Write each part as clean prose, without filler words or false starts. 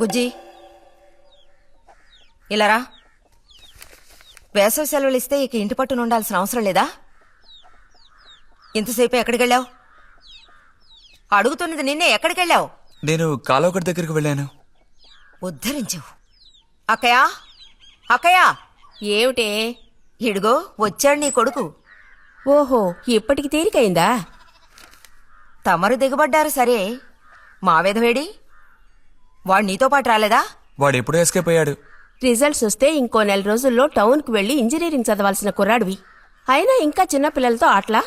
బుజ్జి ఇలారా. వేసవి సెలవులు ఇస్తే ఇక ఇంటి పట్టున ఉండాల్సిన అవసరం లేదా? ఇంతసేపు ఎక్కడికెళ్ళావు? అడుగుతున్నది నిన్నే, ఎక్కడికెళ్ళావు? నేను కాలువగడ్డ దగ్గరికి వెళ్ళాను. ఉద్ధరించావు. అక్కయ్యా, అక్కయ్యా. ఏమిటే? ఇడుగో వచ్చాడు నీ కొడుకు. ఓహో, ఇప్పటికి తేలికైందా? తమరు దిగబడ్డారు సరే, మావేదవేడి? వాడు నీతో పాటు రాలేదా? వాడెప్పుడూ ఎస్కేప్ అయ్యాడు. రిజల్ట్స్ వస్తే ఇంకో 4 రోజుల్లో టౌన్కి వెళ్లి ఇంజనీరింగ్ చదవాల్సిన కుర్రాడివి. అయినా ఇంకా చిన్న పిల్లలతో ఆటలా?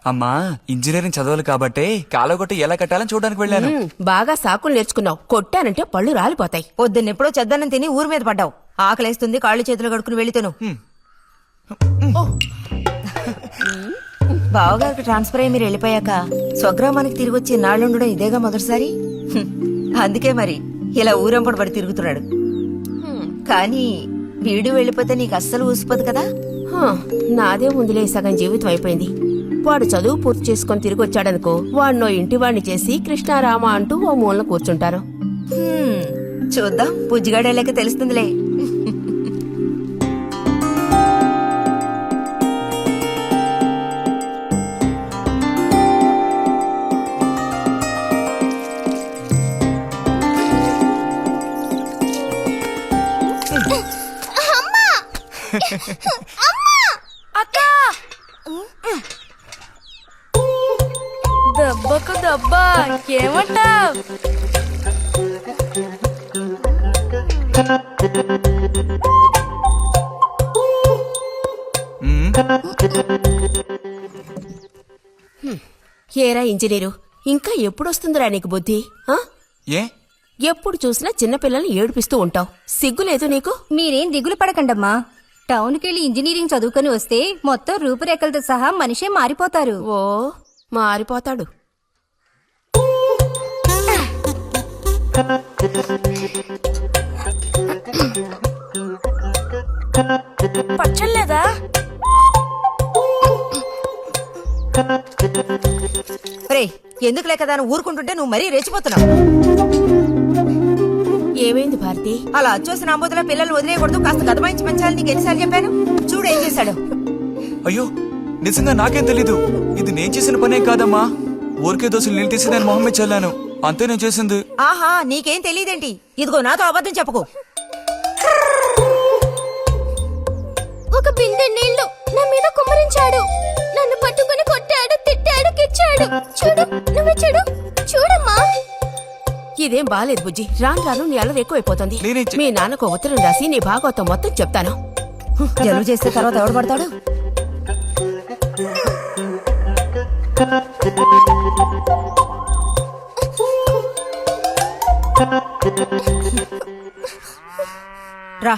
అమ్మా, ఇంజనీరింగ్ చదవాలి కాబట్టే కాలువగట్ట ఎలా కట్టాలని చూడడానికి వెళ్ళాను. బాగా సాకులు నేర్చుకున్నావు. కొట్టానంటే పళ్ళు రాలిపోతాయి. పొద్దున్నెప్పుడో చెద్దన్నం తిని ఊరి మీద పడ్డావు. ఆకలేస్తుంది, కాళ్ళు చేతులు కడుక్కుని వెళితేను. బావగారికి ట్రాన్స్ఫర్ అయ్యి మీరు వెళ్ళిపోయాక స్వగ్రామానికి తిరిగి వచ్చి నాళ్ళుండడం ఇదేగా మొదటిసారి. అందుకే మరి ఇలా ఊరంపడి పడి తిరుగుతున్నాడు. కానీ వీడు వెళ్ళిపోతే నీకు అస్సలు ఊసిపోదు కదా. నాదే ముందులే, సగం జీవితం అయిపోయింది. వాడు చదువు పూర్తి చేసుకుని తిరిగి వచ్చాడనుకో, వాడినో ఇంటివాణ్ణి చేసి కృష్ణారామ అంటూ ఓ మూలన కూర్చుంటారు. చూద్దాం, బుజ్జిగాడేలాక తెలుస్తుందిలే. దెబ్బకు దెబ్బ ఏమంటావ్? ఏరా ఇంజనీరు, ఇంకా ఎప్పుడొస్తుందిరా నీకు బుద్ధి? ఏ ఎప్పుడు చూసినా చిన్నపిల్లల్ని ఏడిపిస్తూ ఉంటావు. సిగ్గులేదు నీకు? మీరేం దిగులు పడకండమ్మా. టౌన్కెళ్ళి ఇంజనీరింగ్ చదువుకొని వస్తే మొత్తం రూపురేఖలతో సహా మనిషే మారిపోతారు. ఓ, మారిపోతాడు. పచ్చలేదా? రే, ఎందుకు లేక దాన్ని ఊరుకుంటుంటే నువ్వు మరీ రెచ్చిపోతున్నావు. ఏమైంది భారతి? అలా చూసిన అంబోతుల పిల్లలు వదిలేయకూడదు, కాస్త గదమాయించి పెంచాలని నీకు ఎన్నిసార్లు చెప్పాను? చూడు ఏం చేశాడు. అయ్యో, నిజంగా నాకేం తెలీదు. ఇది నేను చేసిన పనేం కాదమ్మా. ఊరికే దోశలు నీళ్ళు తీసి దాని మొహం మీద చల్లాను, అంతే నేను చేసింది. ఆహా, నీకేం తెలియదేంటి? ఇదిగో నాతో అబద్ధం చెప్పుకో. ఒక బిందె నీళ్లు నా మీద కుమ్మరించాడు. నన్ను పట్టుకుని కొట్టాడు, తిట్టాడు, కిచ్చాడు. చూడు, నువ్వే చూడు. చూడమ్మా. ఇదేం బాలేదు బుజ్జి. రాను రాను నీ అల్లరి ఎక్కువైపోతుంది. మీ నాన్నకు ఉత్తరం రాసి నీ భాగవతం మొత్తం చెప్తాను. జలుబు చేస్తే తర్వాత ఎవడు పడతాడు? రా.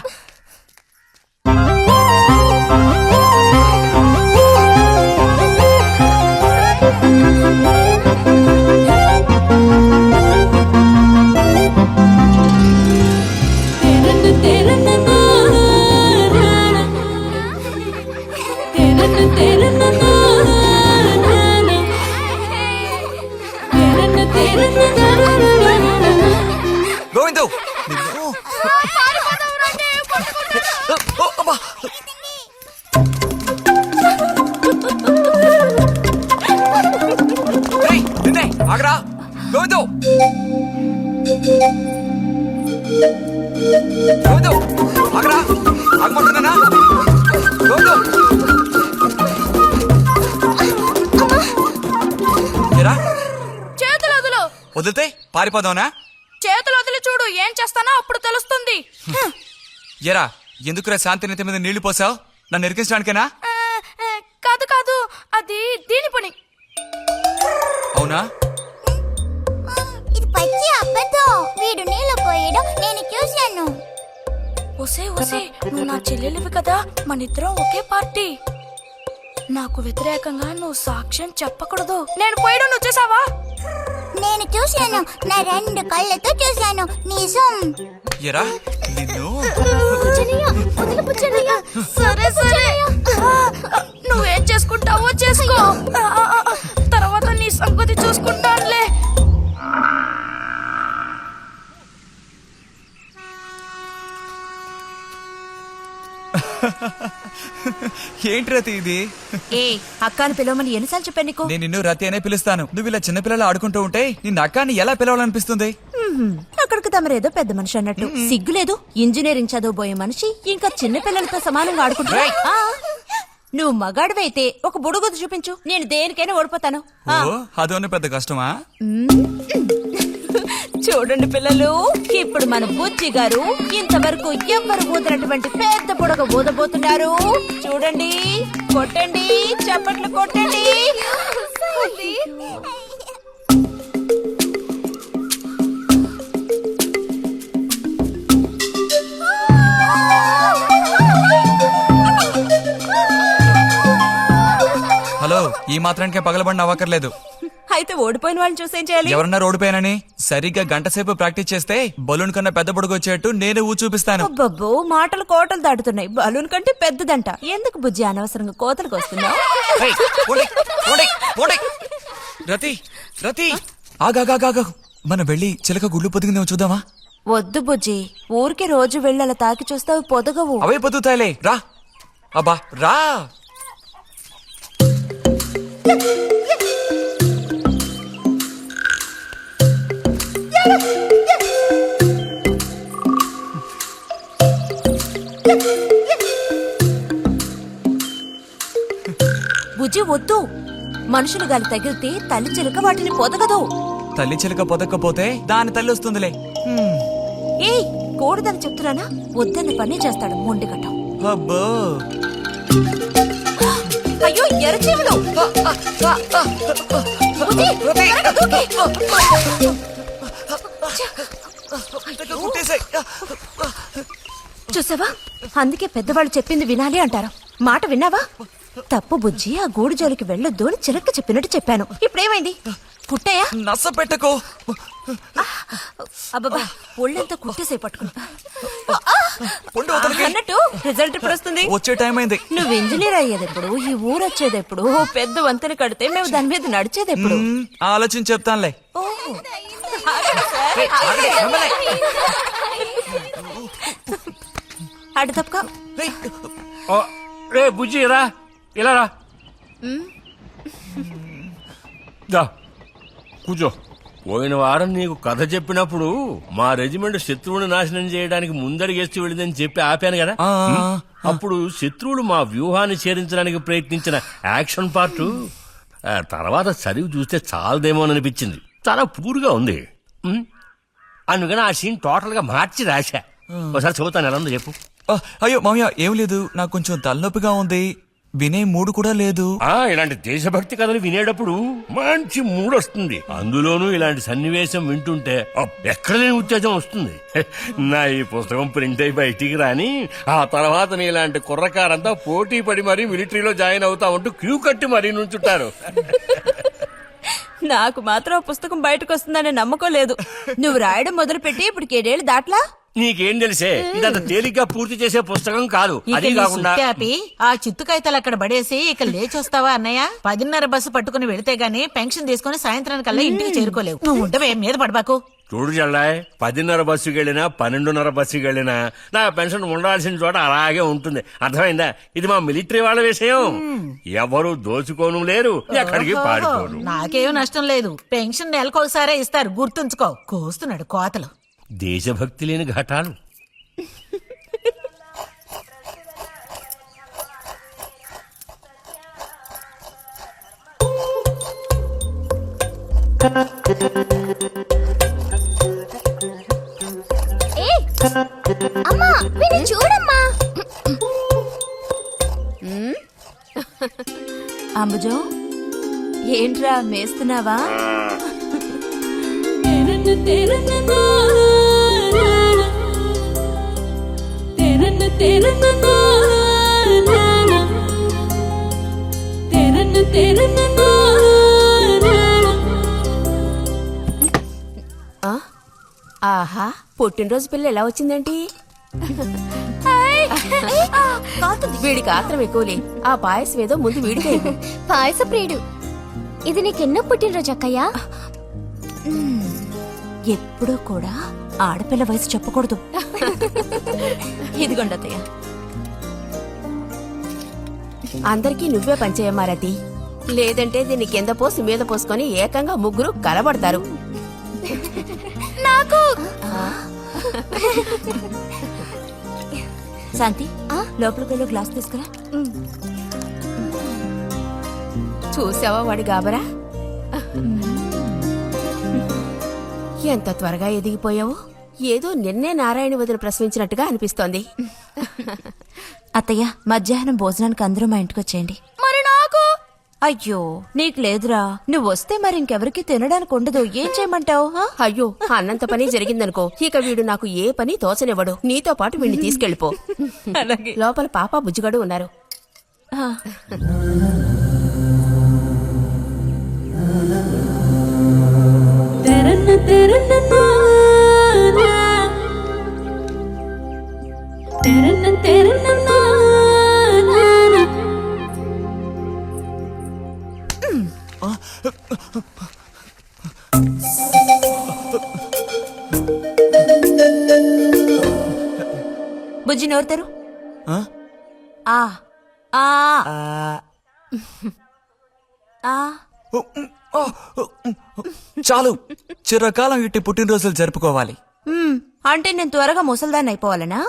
గోవిందు, ఆగరా. గోవిందు, గోవిందు, ఆగరా. ఆగమంటున్నానా? గోవిందు, చేతులు వదులు. వదిలితే పారిపోదావునా? చేతులు వదిలి చూడు, ఏం చేస్తానో అప్పుడు తెలుస్తుంది. ఎరా, ఎందుకురా శాంతినేత మీద నీళ్లు పోసావు? నన్ను ఎరికించడానికేనా? కాదు కాదు, అది దీని పని. అవునా? ఇది పచ్చి అబద్ధం. వీడు నీళ్లు పోయడం నేను చూశాను. ఒసే ఒసే, నువ్వు నా చెల్లెలివి కదా, మనిద్దరం ఒకే పార్టీ. నాకు వ్యతిరేకంగా నువ్వు సాక్ష్యం చెప్పకూడదు. నేను పోయడం నువ్వు చేసావా? నేను చూశాను, నా 2 కళ్ళతో చూశాను. నిజం. ఎరా, నిన్ను సరే సరే, నువ్వేం చేసుకుంటావో చేసుకో. తర్వాత నీ సంగతి చూసుకుంటానులే. ఏంటి రతి ఇది? ఏ అక్కాని పిలవమని ఎన్నిసార్లు చెప్పాను నీకు? నేను నిన్ను రతి అనే పిలుస్తాను. నువ్వు ఇలా చిన్నపిల్లలు ఆడుకుంటూ ఉంటే నిన్న అక్కాని ఎలా పిలవాలనిపిస్తుంది? అక్కడికి తమరేదో పెద్ద మనిషి అన్నట్టు సిగ్గులేదు. ఇంజనీరింగ్ చదవబోయే మనిషి ఇంకా చిన్న పిల్లలతో సమానంగా ఆడుకుంటా. నువ్వు మగాడివైతే ఒక బుడుగుద్దు చూపించు, నేను దేనికైనా ఓడిపోతాను. ఓ అదోనే పెద్ద కష్టమా? చూడండి పిల్లలు, ఇప్పుడు మన బుజ్జి గారు ఇంతవరకు ఎవ్వరు ఊదినటువంటి పెద్ద బుడగ ఊదబోతున్నారు. చూడండి, కొట్టండి, చప్పట్లు కొట్టండి. హలో, ఈ మాత్రానికే పగలబడిన అవ్వకర్లేదు. అయితే ఓడిపోయిన వాళ్ళని చూసేం చేయాలి? ఎవరన్నా ఓడిపోయానని సరిగ్గా గంట సేపు ప్రాక్టీస్ చేస్తే బలూన్ కన్నా పెద్ద బుడగ వచ్చేట్టు నేనే ఊ చూపిస్తాను. అబ్బబ్బో, మాటలు కోటలు దాటుతున్నాయి. బలూన్ కంటే పెద్దదంట. ఎందుకు బుజ్జి అనవసరంగా కోతలకు వస్తున్నావు? ఏయ్, పోండి, పోండి, పోండి. రతి రతి ఆగాగాగా, మనం వెళ్ళి చిలక గుళ్ళు పొదిగిందేమో చూద్దామా? వద్దు బుజ్జి, ఊరికి రోజు వెళ్ళి అలా తాకి చూస్తావు, పొదగవు. అవే పొద్దుతాయిలే, రా. అబ్బా రా. బుజ్జి వద్దు, మనుషులు గాలి తగిలితే తల్లి చిలుక వాటిని పొదగదు. తల్లి చిలక పొదక్కపోతే దాని తల్లి వస్తుందిలే. ఏయ్, కూడదని చెప్తున్నానా? వద్దన్న పని చేస్తాడు మొండిగట్టం. అబ్బో, అయ్యో ఎర్రచీమలు! బుజ్జి, త్వరగా దూకి. కుట్టేసాయి. చూసావా, అందుకే పెద్దవాళ్ళు చెప్పింది వినాలి అంటారు. మాట విన్నావా? తప్పు బుజ్జి, ఆ గూడు జోలికి వెళ్ళొద్దు అని చిలక చెప్పినట్టు చెప్పాను. ఇప్పుడేమైంది? కుట్టాయా? నస పెట్టకో. అబ్బబ్బా, ఒళ్ళంతా కుట్టేసే పట్టుకున్నా. పొండు అవతలికి. అన్నట్టు రిజల్ట్ ఇప్పుడు వస్తుంది. వచ్చే టైం అయింది. నువ్వు ఇంజనీర్ అయ్యేది ఎప్పుడు? ఈ ఊరు వచ్చేది ఎప్పుడు? ఓ పెద్ద వంతెన కడితే మేము దాని మీద నడిచేది ఎప్పుడు? ఆలోచించి చెప్తానులే. ఓహో. ఆగండి సార్. అటు తప్పుకో. రే బుజ్జి రా, ఇలా రా. దా, కూర్చో. పోయిన వారం నీకు కథ చెప్పినప్పుడు మా రెజిమెంట్ శత్రువుని నాశనం చేయడానికి ముందడిగేస్తూ వెళ్ళిందని చెప్పి ఆపాను కదా. అప్పుడు శత్రువులు మా వ్యూహాన్ని ఛేదించడానికి ప్రయత్నించిన యాక్షన్ పార్ట్ తర్వాత చదివి చూస్తే చాలదేమోననిపించింది. చాలా పూర్గా ఉంది. అందుకని ఆ సీన్ టోటల్ గా మార్చి రాశా. ఒకసారి చదువుతాను, ఎలా ఉందో చెప్పు. అయ్యో మామయ్య, ఏం లేదు, నాకు కొంచెం తలనొప్పిగా ఉంది. వినే మూడు కూడా లేదు. ఇలాంటి దేశభక్తి కథలు వినేటప్పుడు మంచి మూడ్ వస్తుంది. అందులోనూ ఇలాంటి సన్నివేశం వింటుంటే ఎక్కడ లేని ఉత్తేజం వస్తుంది. నా ఈ పుస్తకం ప్రింట్ అయి బయటికి రాని ఆ తర్వాత నీ ఇలాంటి కుర్రకారంతా పోటీ పడి మరీ మిలిటరీలో జాయిన్ అవుతా ఉంటూ క్యూ కట్టి మరీ నుంచుంటారు. నాకు మాత్రం పుస్తకం బయటకు వస్తుందనే నమ్మకం లేదు. నువ్వు రాయడం మొదలుపెట్టి ఇప్పుడు 7 ఏళ్ళు దాట్లా. నీకేం తెలిసే, ఇదంత తేలిగ్గా పూర్తి చేసే పుస్తకం కాదు. అది కాకుండా ఆ చిత్తుకాయతలు అక్కడ పడేసి ఇక లేచొస్తావా అన్నయ్య? 10:30 బస్సు పట్టుకుని వెళితే గానీ పెన్షన్ తీసుకుని సాయంత్రానికల్లా ఇంటికి చేరుకోలేవు. నువ్వు ఉండవే, మీద పడబాకు. చూడు జల్లాయ్, 10:30 బస్సుకి వెళ్ళినా 12:30 బస్సుకి వెళ్ళినా నా పెన్షన్ ఉండాల్సిన చోట అలాగే ఉంటుంది. అర్థమైందా? ఇది మా మిలిటరీ వాళ్ళ విషయం. ఎవరు దోచుకోను లేరు, ఎక్కడికి పారిపోరు. నాకేం నష్టం లేదు. పెన్షన్ నెలకొకసారే ఇస్తారు, గుర్తుంచుకో. కోస్తున్నాడు కోతలు. దేశభక్తి లేని ఘటాలు. అమ్మా, వీడిని చూడమ్మా. అంబుజం, ఏంట్రా మేస్తున్నావా? ఆహా, పుట్టినరోజు పిల్ల ఎలా వచ్చిందేంటి? వీడికి ఆత్రం ఎక్కువలే. ఆ పాయసం ఏదో ముందు వీడికే. పాయస ప్రియుడు. ఇది నీకెన్నో పుట్టినరోజు అక్కయ్యా? ఎప్పుడూ కూడా ఆడపిల్ల వయసు చెప్పకూడదు. ఇదిగోండి అత్తయ్య. అందరికీ నువ్వే పంచేయమ్మా రతి. లేదంటే దీన్ని కింద పోసి మీద పోసుకొని ఏకంగా ముగ్గురు కలబడతారు. నాకు శాంతి లోపలికి వెళ్ళి గ్లాస్ తీసుకురా. చూసావా వాడి గాబరా? ఎంత త్వరగా ఎదిగిపోయావు. ఏదో నిన్నే నారాయణ వదిన ప్రశ్నించినట్టుగా అనిపిస్తోంది. అత్తయ్య, మధ్యాహ్నం భోజనానికి అందరూ మా ఇంటికి వచ్చేయండి. మరి నాకు అయ్యో, నీకు లేదురా. నువ్వు వస్తే మరి ఇంకెవరికి తినడానికి ఉండదు. ఏం చేయమంటావు? అయ్యో, అన్నంత పని జరిగిందనుకో, ఇక వీడు నాకు ఏ పని తోచనివ్వడు. నీతో పాటు వీడిని తీసుకెళ్ళిపో. లోపల పాప బుజ్జిగడు ఉన్నారు. బుజ్జి నోరుతారు. ఆ? ఆ ఆ ఆ చాలు, చిరకాలం ఇట్టి పుట్టినరోజులు జరుపుకోవాలి. అంటే నేను త్వరగా ముసల్దాన్ని అయిపోవాలనా?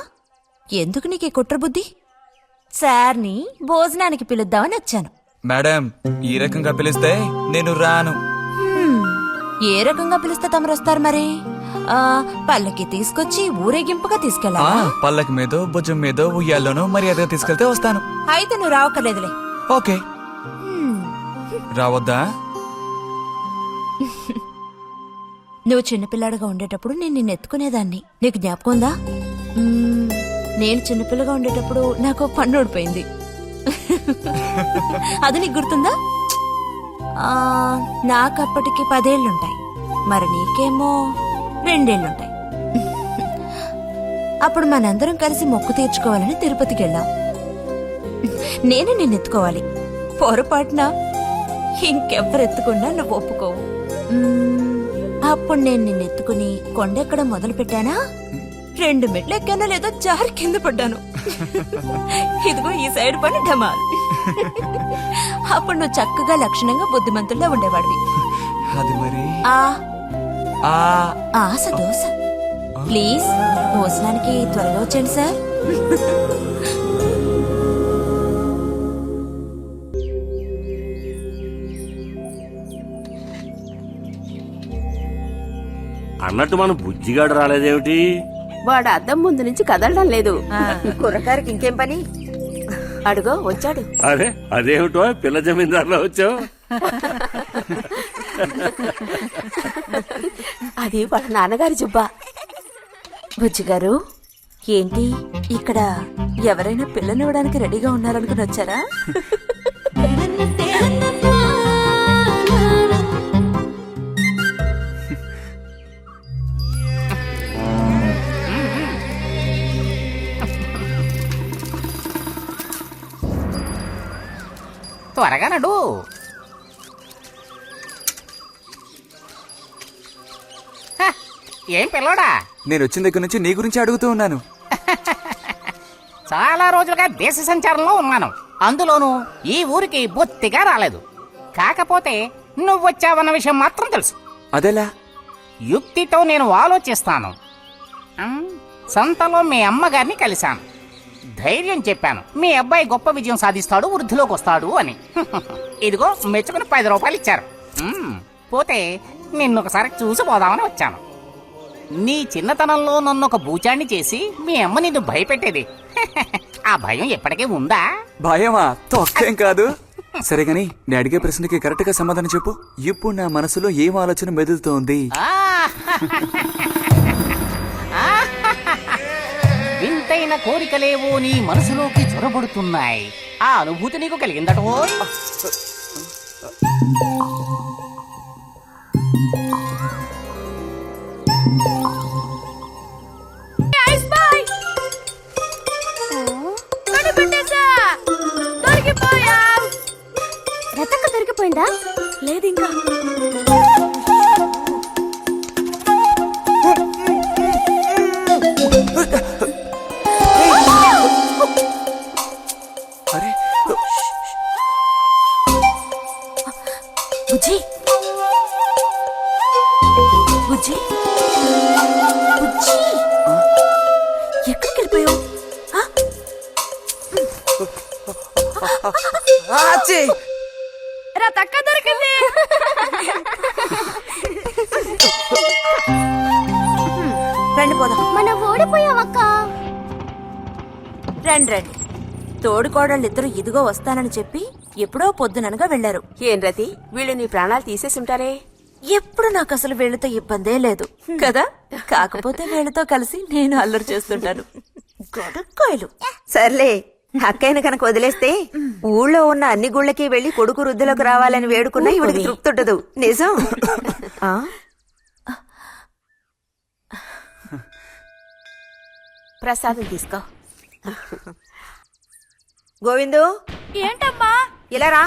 ఎందుకు నీకు ఈ కుట్ర బుద్ధి? సార్ని భోజనానికి పిలుద్దామని వచ్చాను. మేడం, ఈ రకంగా పిలిస్తే నేను రాను. ఏ రకంగా పిలిస్తే తమరు వస్తారు మరి? పల్లకి తీసుకొచ్చి ఊరేగింపుగా తీసుకెళ్ళా? పల్లకి మీదో భుజం మీదో ఉయ్యాల్లోనో మర్యాదగా తీసుకెళ్తే వస్తాను. అయితే నువ్వు రావక్కర్లేదులే. ఓకే, రావద్దా? నువ్వు చిన్నపిల్లాడుగా ఉండేటప్పుడు నేను నిన్ను ఎత్తుకునేదాన్ని. నీకు జ్ఞాపకం ఉందా? నేను చిన్నపిల్లగా ఉండేటప్పుడు నాకు పన్ను ఊడిపోయింది. అది నీకు గుర్తుందా? నాకప్పటికి 10 ఏళ్లుంటాయి. మరి నీకేమో 2 ఏళ్లుంటాయి. అప్పుడు మనందరం కలిసి మొక్కు తీర్చుకోవాలని తిరుపతికి వెళ్ళాం. నేను నిన్ను ఎత్తుకోవాలి. పొరపాటున ఇంకెవ్వరెత్తుకున్నా నువ్వు ఒప్పుకోవు. అప్పుడు నేను నిన్ను ఎత్తుకుని కొండెక్కడం మొదలు పెట్టానా, 2 మెట్లు ఎక్కానో లేదో జారి కింద పడ్డాను. ఇదిగో ఈ సైడ్ పని ఢమాల్. అప్పుడు నువ్వు చక్కగా లక్షణంగా బుద్ధిమంతుల్లో ఉండేవాడివి. అది మరి ఆశ దోశ. ప్లీజ్ భోజనానికి త్వరగా వచ్చేయండి సార్. అన్నట్టు మన బుజ్జిగాడు రాలేదేమిటి? వాడు అద్దం ముందు నుంచి కదలడం లేదు. కుర్రకారికి ఇంకేం పని? అడుగో వచ్చాడు. అదే అదేమిటో పిల్ల జమీందారులో వచ్చావు. అది వాళ్ళ నాన్నగారి జుబ్బా. బుజ్జిగారు, ఏంటి ఇక్కడ ఎవరైనా పిల్లనివ్వడానికి రెడీగా ఉన్నారనుకుని వచ్చారా? త్వరగా నడు. ఏం పిల్లోడా, నేను వచ్చిన దగ్గర నుంచి నీ గురించి అడుగుతూ ఉన్నాను. చాలా రోజులుగా దేశ సంచారంలో ఉన్నాను. అందులోనూ ఈ ఊరికి బొత్తిగా రాలేదు. కాకపోతే నువ్వు వచ్చావన్న విషయం మాత్రం తెలుసు. అదెలా? యుక్తితో నేను ఆలోచిస్తాను. సంతలో మీ అమ్మగారిని కలిశాను. ధైర్యం చెప్పాను, మీ అబ్బాయి గొప్ప విజయం సాధిస్తాడు, వృద్ధిలోకి వస్తాడు అని. ఇదిగో మెచ్చుకుని 10 రూపాయలు ఇచ్చారు. పోతే నిన్నొకసారి చూసిపోదామని వచ్చాను. నీ చిన్నతనంలో నన్ను ఒక బూచాన్ని చేసి మీ అమ్మ నిన్ను భయపెట్టేది. ఆ భయం ఎప్పటికీ ఉందా? భయమా? తొక్కేం కాదు. సరే గాని నేను అడిగే ప్రశ్నకి కరెక్ట్ గా సమాధానం చెప్పు. ఇప్పుడు నా మనసులో ఏం ఆలోచన మెదులుతోంది? వింతైన కోరికలేవో నీ మనసులోకి చొరబడుతున్నాయి. ఆ అనుభూతి నీకు కలిగిందటో? రతక్క దొరికిపోయిందా? లేదు ఇంకా. అరే బుజ్జి బుజ్జి ఎక్కడికి వెళ్ళిపోయావు రా తక్క దొరికింది రండి పోదాం. మనం ఓడిపోయావక్క. రండి రండి. తోడుకోడళ్ళిద్దరూ ఇదిగో వస్తానని చెప్పి ఎప్పుడో పొద్దుననగా వెళ్లారు. ఏం రతి వీళ్ళు నీ ప్రాణాలు తీసేసుంటారే. ఎప్పుడు నాకు అసలు వీళ్ళతో ఇబ్బందే లేదు కదా. కాకపోతే వీళ్ళతో కలిసి నేను అల్లరి చేస్తుంటాను. గొడక్కాయలు. సర్లే, అక్కయ్యను కనుక వదిలేస్తే ఊళ్ళో ఉన్న అన్ని గుళ్ళకి వెళ్లి కొడుకు వృద్ధిలోకి రావాలని వేడుకున్నా ఇవిడికి తృప్తి ఉండదు. నిజం. ఆ? ప్రసాదం తీసుకో. గోవిందు, ఏంటమ్మా ఇలా రా.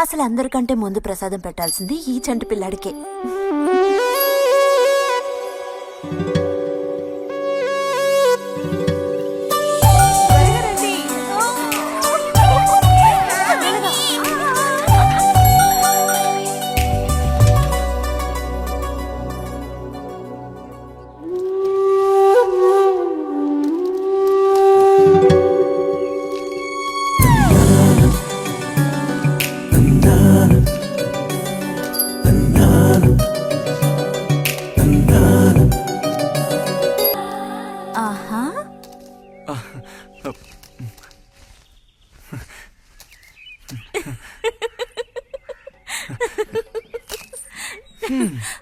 అసలు అందరికంటే ముందు ప్రసాదం పెట్టాల్సింది ఈ చంటి పిల్లాడికే. ఆహా,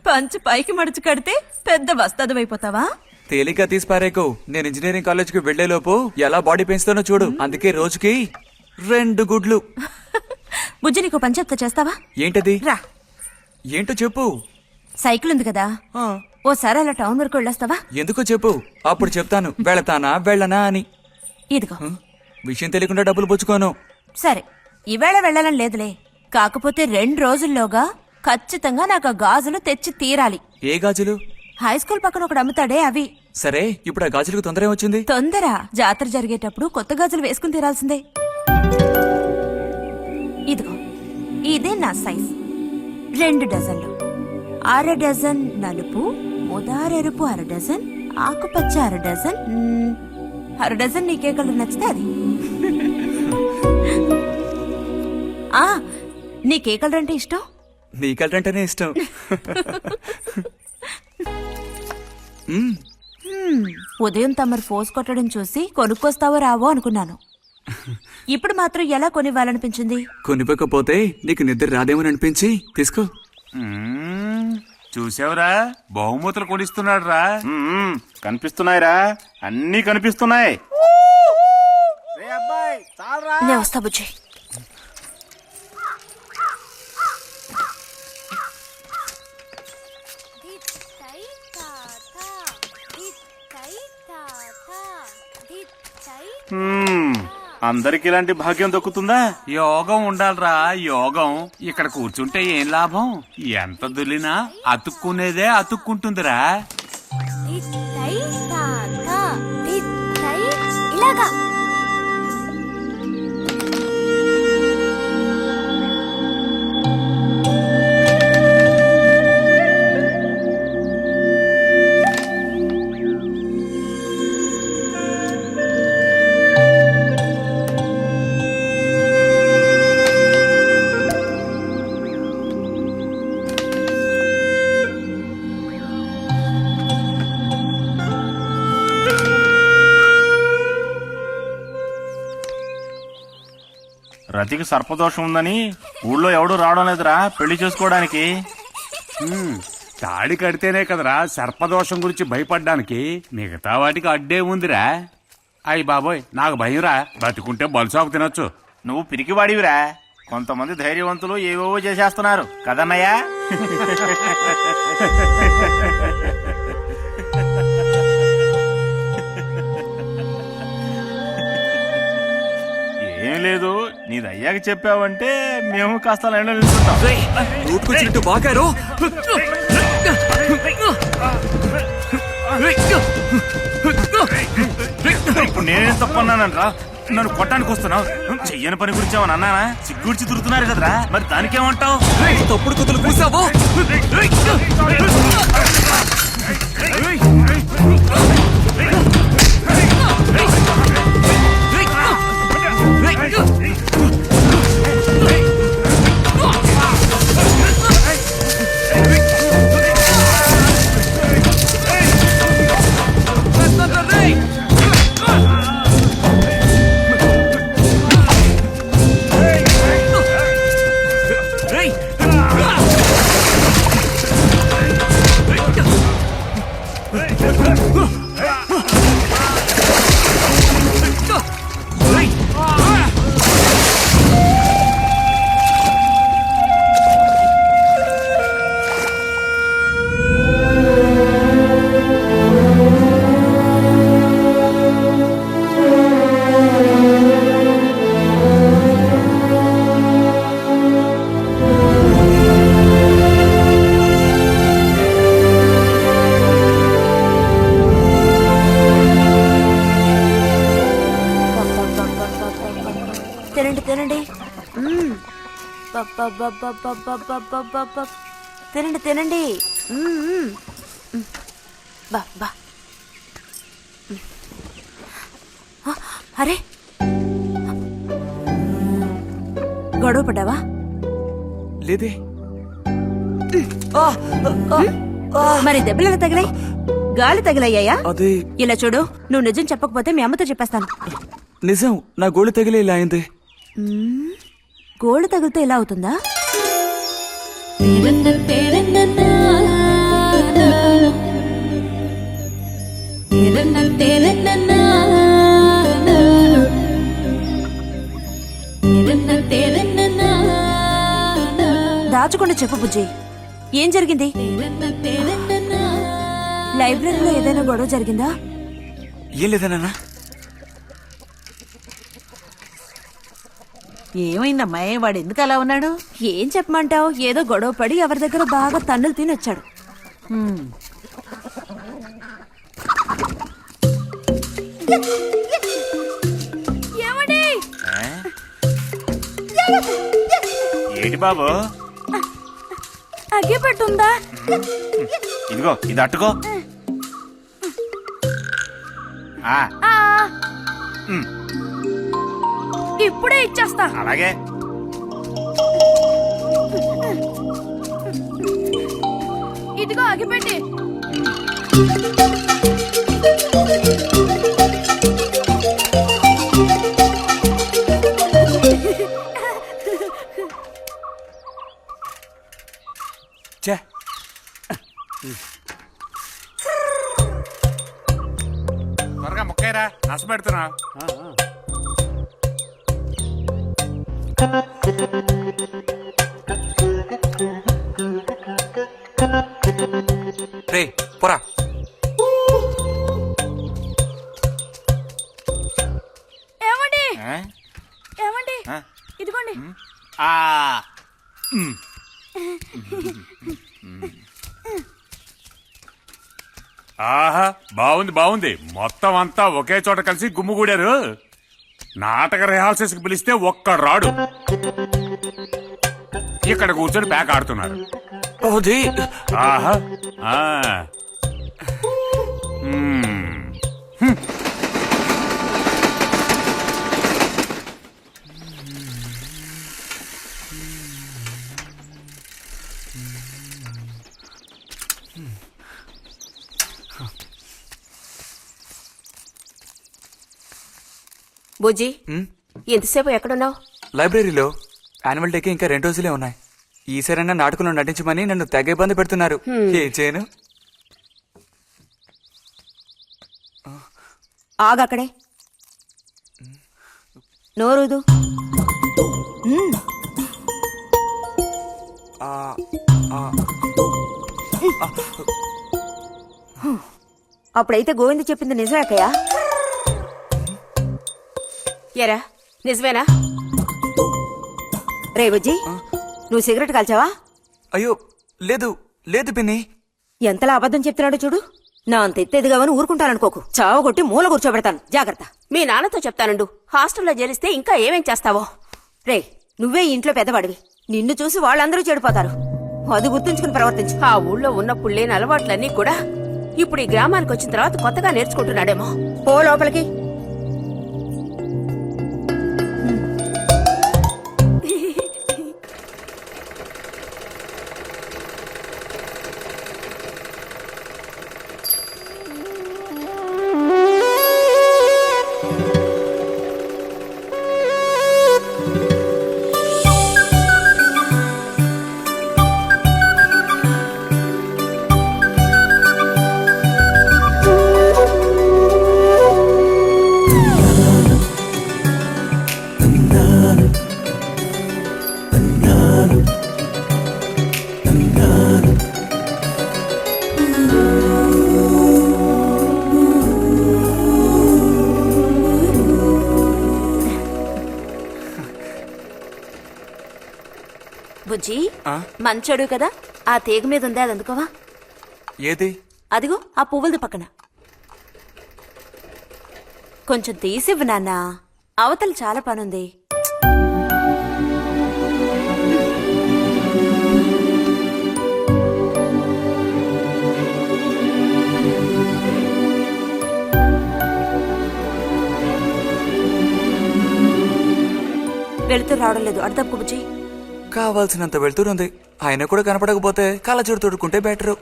పంచు పైకి మడుచు కడితే పెద్ద వస్తాదమైపోతావా? తేలిక తీసి పారేకు. నేను ఇంజనీరింగ్ కాలేజ్ కి వెళ్లేలోపు ఎలా బాడీ పెంచుతానో చూడు. అందుకే రోజుకి 2 గుడ్లు. బుజ్జి నీకు పని చెప్తా, చేస్తావా? ఏంటది? రా. ఏంటో చెప్పు. సైకిల్ ఉంది కదా, ఆ, ఓసారి అలా టౌన్ వరకు వెళ్ళొస్తావా? ఎందుకో చెప్పు, అప్పుడు చెప్తాను వెళతానా వెళ్ళనా అని. ఇదిగో. విషయం తెలియకుండా డబ్బులు పుచ్చుకోను. సరే, ఈవేళ వెళ్ళాలని లేదులే. కాకపోతే 2 రోజుల్లోగా ఖచ్చితంగా నాకు ఆ గాజులు తెచ్చి తీరాలి. ఏ గాజులు? హై స్కూల్ పక్కన ఒకడు అమ్ముతాడే అవి. సరే, ఇప్పుడు ఆ గాజులకు తొందర ఏమొచ్చింది? తొందర జాతర జరిగేటప్పుడు కొత్త గాజులు వేసుకుని తీరాల్సిందే. ఇదిగో, ఇదే నా సైజ్. 2 డజన్లు. 1/2 డజన్ నలుపు, ముదారెరుపు 1/2 డజన్, ఆకుపచ్చ 1/2 డజన్. 1/2 డజన్ నీకే కలర్ నచ్చితే అది. ఆ, నీకే కలర్ అంటే ఇష్టం? నీ కలరంటేనే ఇష్టం. ఉదయం తమరు ఫోర్స్ కొట్టడం చూసి కొనుక్కొస్తావో రావో అనుకున్నాను. ఇప్పుడు మాత్రం ఎలా కొనివ్వాలనిపించింది? కొనిపోకపోతే నీకు నిద్ర రాదేమని అనిపించి తీసుకో. చూసావురా, బహుమతులు కొనిస్తున్నాడు రా. కనిపిస్తున్నాయిరా, అన్నీ కనిపిస్తున్నాయి. నేను వస్తా బుజ్జి. అందరికి ఇలాంటి భాగ్యం దక్కుతుందా? యోగం ఉండాలిరా, యోగం. ఇక్కడ కూర్చుంటే ఏం లాభం? ఎంత దులినా అతుక్కునేదే అతుక్కుంటుందిరా. ఇలాగా రతికి సర్పదోషం ఉందని ఊళ్ళో ఎవడూ రావడం లేదురా పెళ్లి చేసుకోవడానికి. తాడి కడితేనే కదరా సర్పదోషం గురించి భయపడ్డానికి. మిగతా వాటికి అడ్డే ఉందిరా. అయ్యి బాబోయ్, నాకు భయంరా. బతుకుంటే బలుసాకు తినొచ్చు. నువ్వు పిరికివాడివిరా. కొంతమంది ధైర్యవంతులు ఏవేవో చేసేస్తున్నారు కదన్నయ్యా. ఏం లేదు, నీది అయ్యాక చెప్పావంటే మేము కాస్త లైన్లో నిల్చుంటాం. నోటుకొచ్చినట్టు బాగారు. ఇప్పుడు నేనేం తప్పన్నానంట్రా? నన్ను కొట్టడానికి వస్తున్నావు. చెయ్యని పని గురించి ఏమన్నా అన్నానా? సిగ్గుడిచి తిరుగుతున్నారు కదరా, మరి దానికేమంటావు? తప్పుడు కుతులు కూసావో. అబ్బబ్బబ్బబ్బబ్బబ్బబ్బబ్బబ్బ. తినండి తినండి. బా బా. అరే గొడవ పడ్డావా? లేదే. మరి దెబ్బలు ఎలా తగిలాయి? గాలి తగిలయ్యాయా? అదే ఇలా చూడు, నువ్వు నిజం చెప్పకపోతే మీ అమ్మతో చెప్పేస్తాను. నిజం, నా గోళ్ళు తగిలే ఇలా అయింది. గోళ్ళు తగిలితే ఇలా అవుతుందా? దాచకుండా చెప్పు బుజ్జి, ఏం జరిగింది? లైబ్రరీలో ఏదైనా గొడవ జరిగిందా? ఏం లేదన్నా. ఏమైందమ్మా? వాడు ఎందుకు అలా ఉన్నాడు? ఏం చెప్పమంటావు, ఏదో గొడవ పడి ఎవరి దగ్గర బాగా తన్నులు తిని వచ్చాడు. ఏమండి? ఏంటి బాబు? అగ్గిపెట్టుందా? ఇదిగో ఇది అట్టుకో. ఇప్పుడే ఇచ్చేస్తా. అలాగే. ఇదిగో అగ్గిపెట్టి. చే త్వరగా ముక్కైరా, నష్టపెడుతున్నా. రే పోరా. ఏమండి? ఏమండి? ఇదిగోండి. ఆహా, బాగుంది బాగుంది. మొత్తం అంతా ఒకే చోట కలిసి గుమ్ముగూడారు. నాటక రిహార్సల్స్ కి పిలిస్తే ఒక్క రాడు. ఇక్కడ కూర్చొని ప్యాక్ ఆడుతున్నారు. ఆహా. బుజ్జి, ఎంతసేపు ఎక్కడున్నావు? లైబ్రరీలో. యాన్యువల్ డేకి ఇంకా 2 రోజులే ఉన్నాయి. ఈసారైనా నాటకంలో నటించమని నన్ను తెగ ఇబ్బంది పెడుతున్నారు. ఏం చేయను? ఆగక్కడే, నోరుదు. అప్పుడైతే గోవింద చెప్పింది నిజమేకయ్యా? ఎరా నిజమేనా? రే బుజ్జి, నువ్వు సిగరెట్ కాల్చావా? అయ్యో లేదు లేదు పిన్ని. ఎంతలా అబద్ధం చెప్తున్నాడో చూడు. నా అంత ఎత్తేదిగావని ఊరుకుంటాననుకోకు. చావగొట్టి మూల కూర్చోబెడతాను, జాగ్రత్త. మీ నాన్నతో చెప్తానండు. హాస్టల్లో చేరిస్తే ఇంకా ఏమేం చేస్తావో. రే, నువ్వే ఇంట్లో పెద్దవాడివి. నిన్ను చూసి వాళ్ళందరూ చెడిపోతారు. అది గుర్తుంచుకుని ప్రవర్తించు. ఆ ఊళ్ళో ఉన్నప్పుడు లేని అలవాట్లన్నీ కూడా ఇప్పుడు ఈ గ్రామానికి వచ్చిన తర్వాత కొత్తగా నేర్చుకుంటున్నాడేమో. పో లోపలికి. బుజ్జి, మంచోడు కదా, ఆ తీగ మీద ఉంది, అది అందుకోవా? ఏది? అదిగో ఆ పువ్వులది పక్కన. కొంచెం తీసివ్వు నాన్న, అవతల చాలా పనుంది. వెళుతూ రావడం లేదు అర్థం బుజ్జి. కావాల్సినంత వెళ్తురుంది. ఆయన కూడా కనపడకపోతే కళ్ళజోడు తొడుక్కుంటే బెటరు.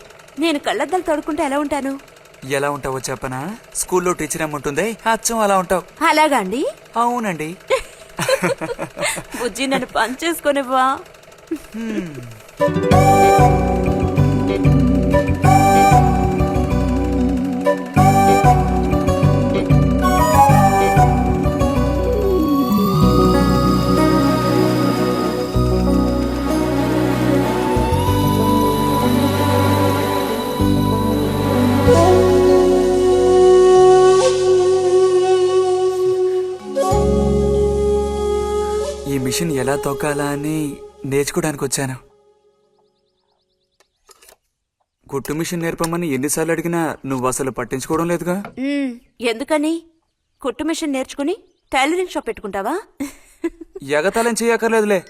నేను కళ్ళద్దాలు తోడుకుంటే ఎలా ఉంటాను? ఎలా ఉంటావో చెప్పనా? స్కూల్లో టీచర్ ఏముంటుంది, అచ్చం అలా ఉంటావు. అలాగా అండి? అవునండి. బుజ్జి నన్ను పని చేసుకునివ్వా. ఈ మిషన్ ఎలా తొక్కాలా అని నేర్చుకోవడానికి వచ్చాను. కుట్టు మిషన్ నేర్పమని ఎన్నిసార్లు అడిగినా నువ్వు అసలు పట్టించుకోవడం లేదుగా. ఎందుకని? కుట్టు మిషన్ నేర్చుకుని టైలరింగ్ షాప్ పెట్టుకుంటావా? ఎగతాళం చేయక్కర్లేదులే.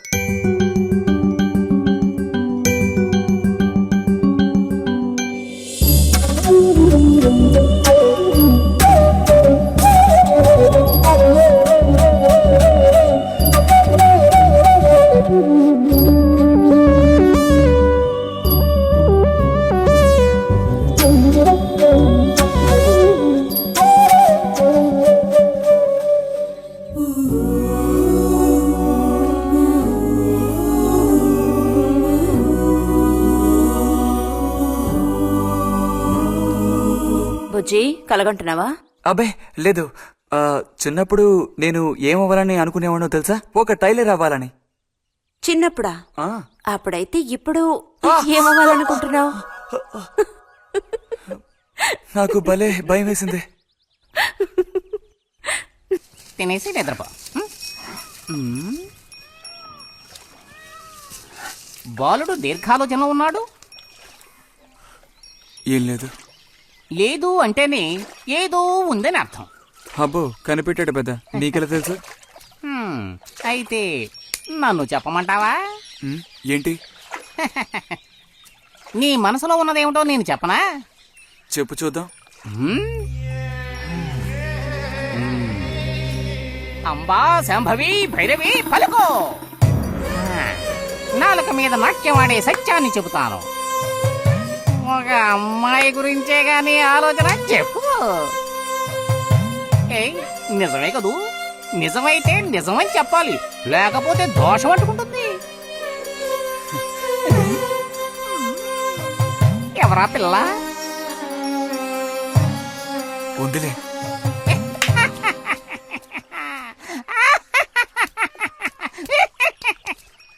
బుజ్జి కలగంటున్నావా? అబ్బే లేదు. చిన్నప్పుడు నేను ఏమవ్వాలని అనుకునేవాడో తెలుసా? ఒక టైలర్ అవ్వాలని. చిన్నప్పుడా? ఆ, అప్పుడైతే ఇప్పుడు ఏమవ్వాలనుకుంటున్నావు? నాకు భలే భయం వేసింది. తినేసి నిద్రపో. బాలుడు దీర్ఘాలోచనలో ఉన్నాడు. ఏం లేదు. లేదు అంటేనే ఏదో ఉందని అర్థం. అబ్బో కనిపెట్టాడు పెద్ద. నీకెలా తెలుసు? అయితే నన్ను చెప్పమంటావా? ఏంటి? నీ మనసులో ఉన్నదేమిటో నేను చెప్పనా? చెప్పు చూద్దాం. అంబా శాంభవి భైరవి పలుకో. నాలుక మీద నాట్యమాడే సత్యాన్ని చెబుతాను. ఒక అమ్మాయి గురించే గాని ఆలోచన చెప్పు. ఏయ్, నిజమే కదూ? నిజమైతే నిజమని చెప్పాలి, లేకపోతే దోషం అంటుకుంటుంది. ఎవరా పిల్ల? ఉందిలే.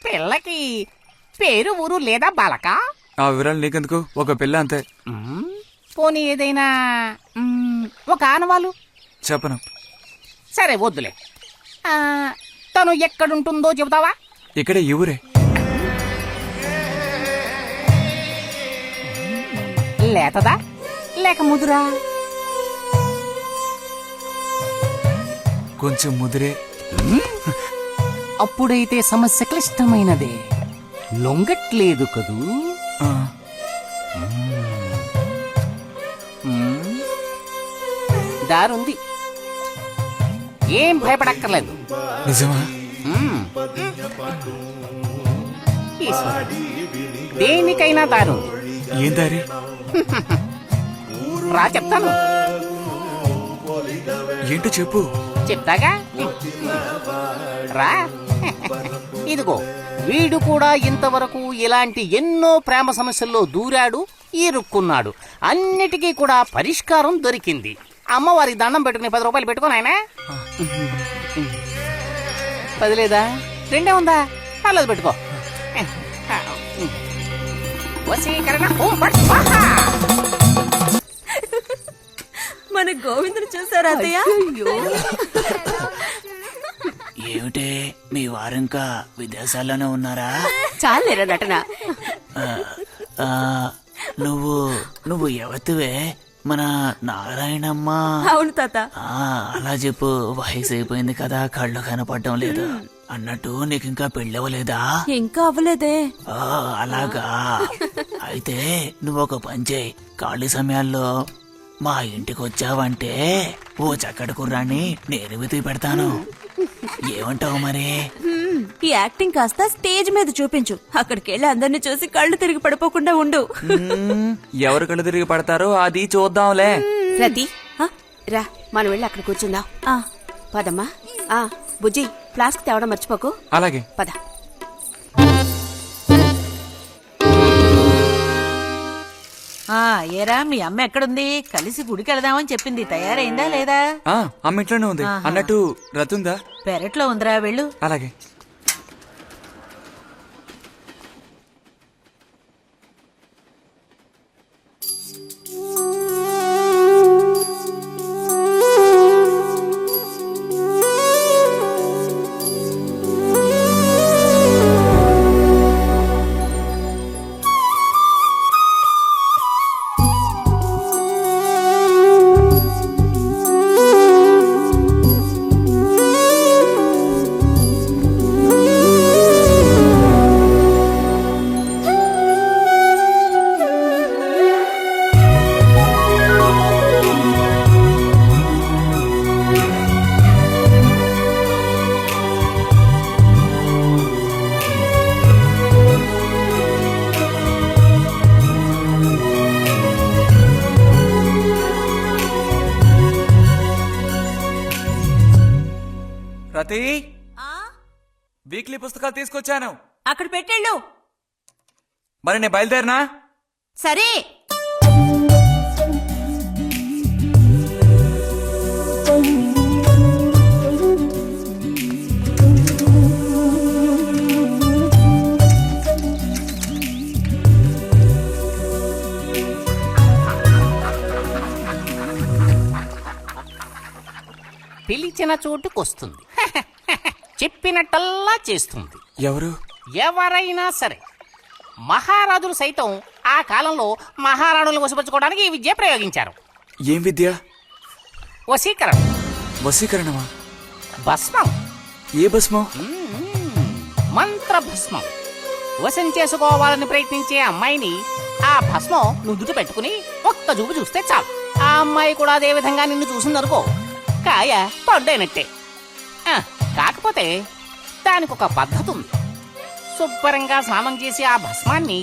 పిల్లకి పేరు ఊరు లేదా బాలక? ఆ వివరాలు నీకెందుకు? ఒక పిల్ల అంతే. పోనీ ఏదైనా ఒక ఆనవాలు? చెప్పను. సరే వద్దులే. తను ఎక్కడుంటుందో చెబుతావా? ఇక్కడే ఈ ఊరే. లేతదా లేక ముదురా? కొంచెం ముదిరే. అప్పుడైతే సమస్య క్లిష్టమైనదే. లొంగట్లేదు కదూ? ఆ, దారుంది, ఏం భయపడక్కర్లేదు. నిజమా? ఈశ్వరుడు, దేనికైనా దారుంది. ఏం దారి? రా చెప్తాను. ఏంటో చెప్పు. చెప్తాగా, రా. ఇదిగో, వీడు కూడా ఇంతవరకు ఇలాంటి ఎన్నో ప్రేమ సమస్యల్లో దూరాడు, ఇరుక్కున్నాడు. అన్నిటికీ కూడా పరిష్కారం దొరికింది. అమ్మవారికి దండం పెట్టుకుని 10 రూపాయలు పెట్టుకుని ఆయన 10 లేదా? 2 ఉందా? పర్లేదు పెట్టుకో. వశీకరణ ఓం ఫట్ స్వాహా. మన గోవిందుని చూసారా అత్తయ్య? ఏమిటే మీ వారింకా విదేశాల్లోనే ఉన్నారా? చాలేరా నటన. నువ్వు ఎవతివే? మన నారాయణమ్మ? అవును తాత. అలా చెప్పు. వయసు అయిపోయింది కదా, కళ్ళు కనపడటం లేదు. అన్నట్టు నీకు ఇంకా పెళ్ళవలేదా? ఇంకా అవ్వలేదే. అలాగా. అయితే నువ్వు ఒక పని చేయి. ఖాళీ సమయాల్లో మా ఇంటికి వచ్చావంటే ఓ చక్కటి కుర్రాన్ని నేను వెతికి పెడతాను. ఏమంటావు మరి? ఈ యాక్టింగ్ కాస్త స్టేజ్ మీద చూపించు. అక్కడికి వెళ్ళి అందరిని చూసి కళ్ళు తిరిగి పడిపోకుండా ఉండు. ఎవరు కళ్ళు తిరిగి పడతారో అది చూద్దాంలే. రతి రా, మనం వెళ్ళి అక్కడ కూర్చుందాం. పదమ్మా. బుజ్జి, ఫ్లాస్క్ తేవడం మర్చిపోకు. అలాగే. పద. ఏరా మీ అమ్మ ఎక్కడుంది? కలిసి గుడికి వెళదామని చెప్పింది. తయారైందా లేదా? అమ్మ ఇంట్లోనే ఉంది. అన్నట్టు రతుందా? పెరట్లో ఉందిరా, వెళ్ళు. అలాగే. రతి, వీక్లీ పుస్తకాలు తీసుకొచ్చాను. అక్కడ పెట్టేళ్ళు. మరి నేను బయలుదేరినా? సరే. పిలిచిన చోటుకొస్తుంది. చెప్పినట్టల్లా చేస్తుంది. ఎవరు? ఎవరైనా సరే. మహారాజులు సైతం ఆ కాలంలో మహారాణులను వశపరచుకోవడానికి ఈ విద్య ప్రయోగించారు. ఏం విద్య? వశీకరణ. వశీకరణమా? భస్మం. ఏ భస్మం? మంత్ర భస్మం. వశం చేసుకోవాలని ప్రయత్నించే అమ్మాయిని ఆ భస్మం నుదుట పెట్టుకుని ఒక్క చూపు చూస్తే చాలు. ఆ అమ్మాయి కూడా అదే విధంగా నిన్ను చూసిందనుకో, కాయ పడ్డైనట్టే. కాకపోతే దానికి ఒక పద్ధతి ఉంది. శుభ్రంగా స్నానం చేసి ఆ భస్మాన్ని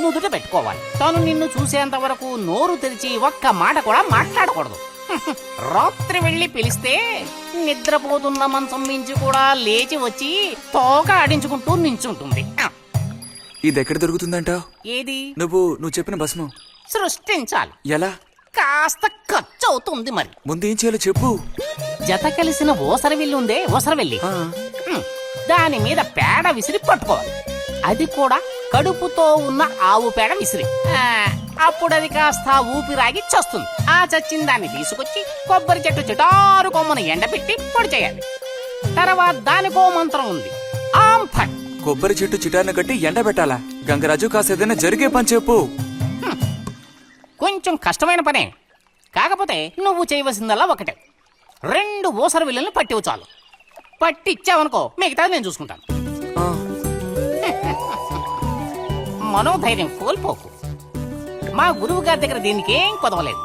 నుదుట పెట్టుకోవాలి. తను నిన్ను చూసేంత వరకు నోరు తెరిచి ఒక్క మాట కూడా మాట్లాడకూడదు. రాత్రి వెళ్ళి పిలిస్తే నిద్రపోతున్న మంచం మించి కూడా లేచి వచ్చి తోక ఆడించుకుంటూ నించుంటుంది. ఇది ఎక్కడ దొరుకుతుందంటావు? ఏది? నువ్వు చెప్పిన భస్మం సృష్టించాలి. ఎలా? కాస్త ఖర్చు అవుతుంది. మరి ముందు ఏం చేయాలో చెప్పు. జత కలిసిన ఓసరవిల్లి ఉందే, ఓసరవెల్లి, దాని మీద పేడ విసిరి పట్టుకోవాలి. అది కూడా కడుపుతో ఉన్న ఆవు పేడ విసిరి. అప్పుడు అది కాస్త ఊపిరాగి చస్తుంది. ఆ చచ్చిన దాన్ని తీసుకొచ్చి కొబ్బరి చెట్టు చిటారు కొమ్మను ఎండబెట్టి పొడి చేయాలి. తర్వాత దానికో మంత్రం ఉంది. ఆం ఫట్. కొబ్బరి చెట్టు చిటాన్ని కట్టి ఎండబెట్టాలా? గంగరాజు కాసేదైనా జరిగే పని చెప్పు. కొంచెం కష్టమైన పనే. కాకపోతే నువ్వు చేయవలసిందల్లా ఒకటే. 2 ఊసర విల్లులను పట్టివు చాలు. పట్టి ఇచ్చావనుకో, మిగతాది నేను చూసుకుంటాను. మనోధైర్యం కోల్పోకు. మా గురువు గారి దగ్గర దీనికి ఏం కొదవలేదు.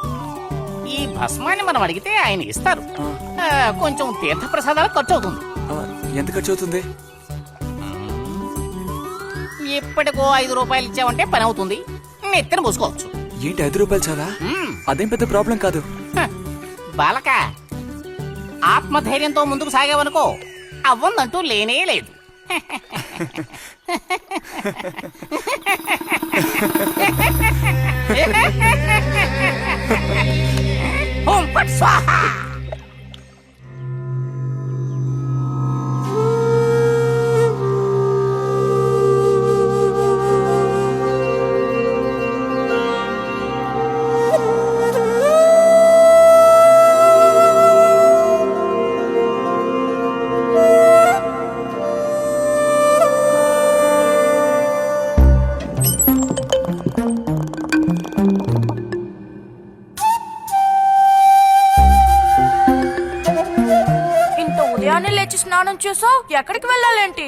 ఈ భస్మాన్ని మనం అడిగితే ఆయన ఇస్తారు. కొంచెం తీర్థ ప్రసాదాలకు ఖర్చు అవుతుంది. ఎంత ఖర్చు అవుతుంది? ఇప్పటికో 5 రూపాయలు ఇచ్చావంటే పని అవుతుంది. నెత్తిన పోసుకోవచ్చు. ఏంటి 5 రూపాయలు చాలా? అదేం పెద్ద ప్రాబ్లం కాదు. బాలక, ఆత్మధైర్యంతో ముందుకు సాగావనుకో, అవ్వందంటూ లేనే లేదు. ఓం ఫట్ స్వాహ. లేచి స్నానం చేసావు, ఎక్కడికి వెళ్ళాలేంటి?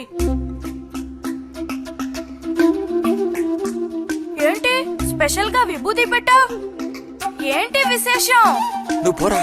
ఏంటి స్పెషల్ గా విభూతి పెట్టావు? ఏంటి విశేషం? నువ్వు పోరా.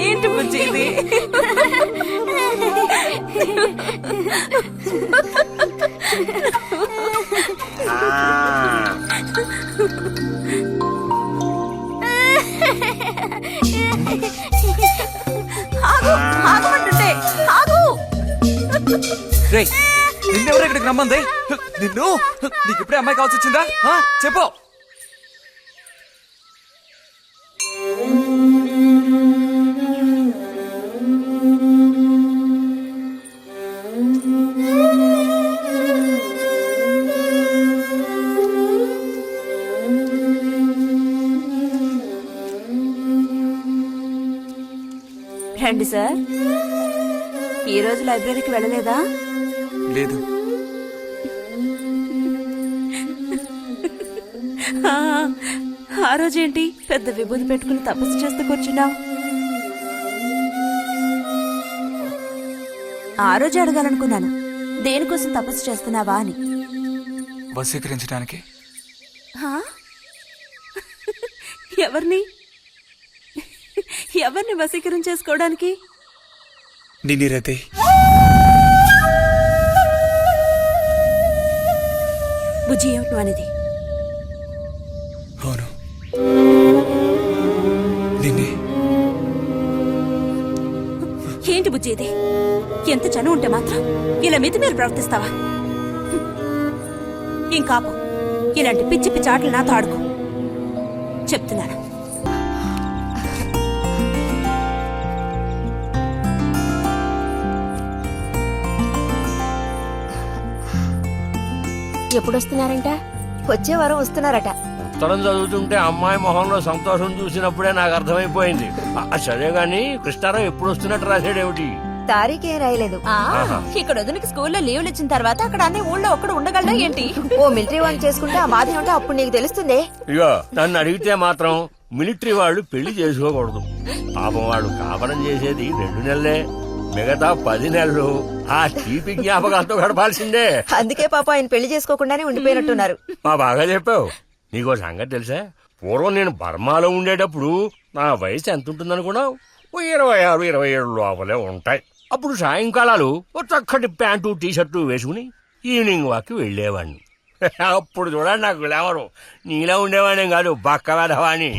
ఏంటి బుజ్జి ఇది? ఆగమంటుంటే ఆగు. రేయ్ నిన్నెవరు ఇక్కడికి రమ్మంది? నిన్ను నీకు ఇప్పుడే అమ్మాయి కావాల్సి వచ్చిందా? చెప్పు. రండి సార్. ఈ రోజు లైబ్రరీకి వెళ్ళలేదా? లేదు. ఆ రోజేంటి పెద్ద విభూతి పెట్టుకుని తపస్సు చేస్తూ కూర్చున్నావు? ఆ రోజు అడగాలనుకున్నాను, దేనికోసం తపస్సు చేస్తున్నావా అని. వశీకరించడానికి. ఎవరిని వశీకరించేసుకోవడానికి? నిన్ను రతే. బుజ్జి ఏమిటి అనేది? అవును, నిన్నే. ఏంటి బుజ్జి ఇది? ఎంత చనువు ఉంటే మాత్రం ఇలా మితిమీరి ప్రవర్తిస్తావా? ఇంకాపు ఇలాంటి పిచ్చి పిచ్చి ఆటలు నాతో ఆడుకో చెప్తున్నాను. ఎప్పుడొస్తున్నారంట? వచ్చే వారం వస్తున్నారట. ఉత్తరం చదువుతుంటే అమ్మాయి మొహంలో సంతోషం చూసినప్పుడే నాకు అర్థమైపోయింది. సరే గాని కృష్ణారావు ఎప్పుడు వస్తున్నట్టు రాశాడేమిటి? తారీఖేం రాయలేదు. ఇక్కడ వదినకి స్కూల్లో లీవ్లు ఇచ్చిన తర్వాత అక్కడ అన్ని ఊళ్ళో ఒక్కడు ఉండగలడా ఏంటి? ఓ మిలిటరీ వాడిని చేసుకుంటే ఆ బాధ ఏమిటో అప్పుడు నీకు తెలుస్తుంది. ఇగో నన్ను అడిగితే మాత్రం మిలిటరీ వాళ్ళు పెళ్లి చేసుకోకూడదు. పాపం వాళ్ళు కాపడం చేసేది 2 నెలలే, మిగతా 10 నెలలు ఆ తీపి జ్ఞాపకాలతో గడపాల్సిందే. అందుకే పాప ఆయన పెళ్లి చేసుకోకుండానే ఉండిపోయినట్టున్నారు. మా బాగా చెప్పావు. నీకో సంగతి తెలుసా? పూర్వం నేను బర్మాలో ఉండేటప్పుడు నా వయసు ఎంత ఉంటుందనుకున్నావు? 26, 27 లోపలే ఉంటాయి. అప్పుడు సాయంకాలాలు ఓ చక్కటి ప్యాంటు టీషర్టు వేసుకుని ఈవినింగ్ వాక్కి వెళ్లేవాడిని. అప్పుడు చూడండి నాకు గ్లామరు. నీలా ఉండేవాడిని కాదు, బక్క వేధవాణి.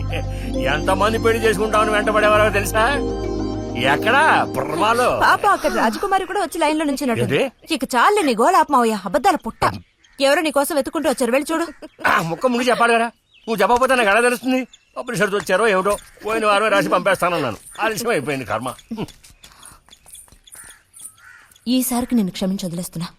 ఎంతమంది పెళ్లి చేసుకుంటామని వెంటబడేవారో తెలుసా? ఎక్కడా? బర్మాలో. పాప అక్కడ రాజకుమారి కూడా వచ్చి లైన్ లో నుంచినట్టు. ఏంటి? ఇక చాలే నీ గోలాపమావయ్యా, అబద్ధాల పుట్ట. ఎవరో నీ కోసం వెతుకుంటూ వచ్చారు, వెళ్ళి చూడు. ముక్క ముందు చెప్పాలి కదా, నువ్వు చెప్పకపోతే నాకు ఎలా తెలుస్తుంది? అప్పుడు సరిది వచ్చారో ఏమిటో, పోయిన వారమే రాసి పంపేస్తానన్నాను. ఆలస్యం అయిపోయింది కర్మ. ఈసారికి నేను క్షమించి వదిలేస్తున్నా.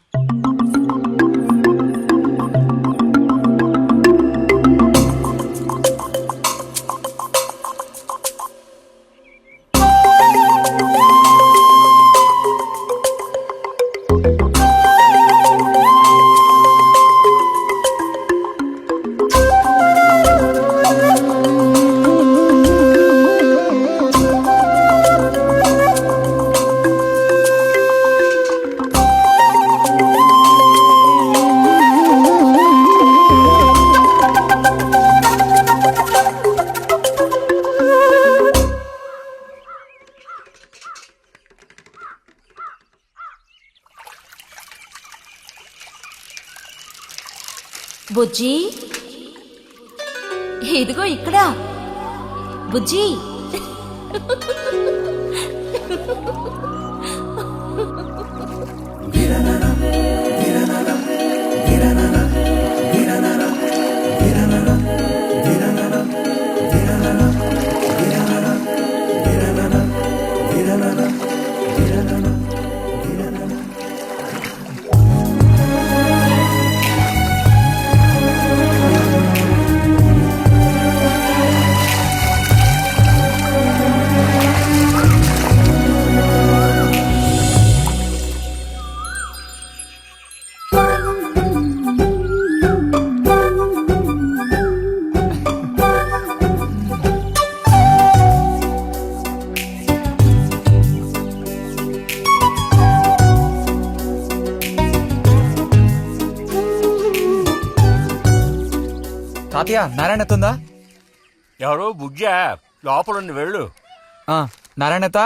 బుజ్జి, ఇదిగో ఇక్కడ. బుజ్జి, తాతయ్య నారాయణతుందా? ఎవరో బుజ్జా లోపల వెళ్ళు. నారాయణత.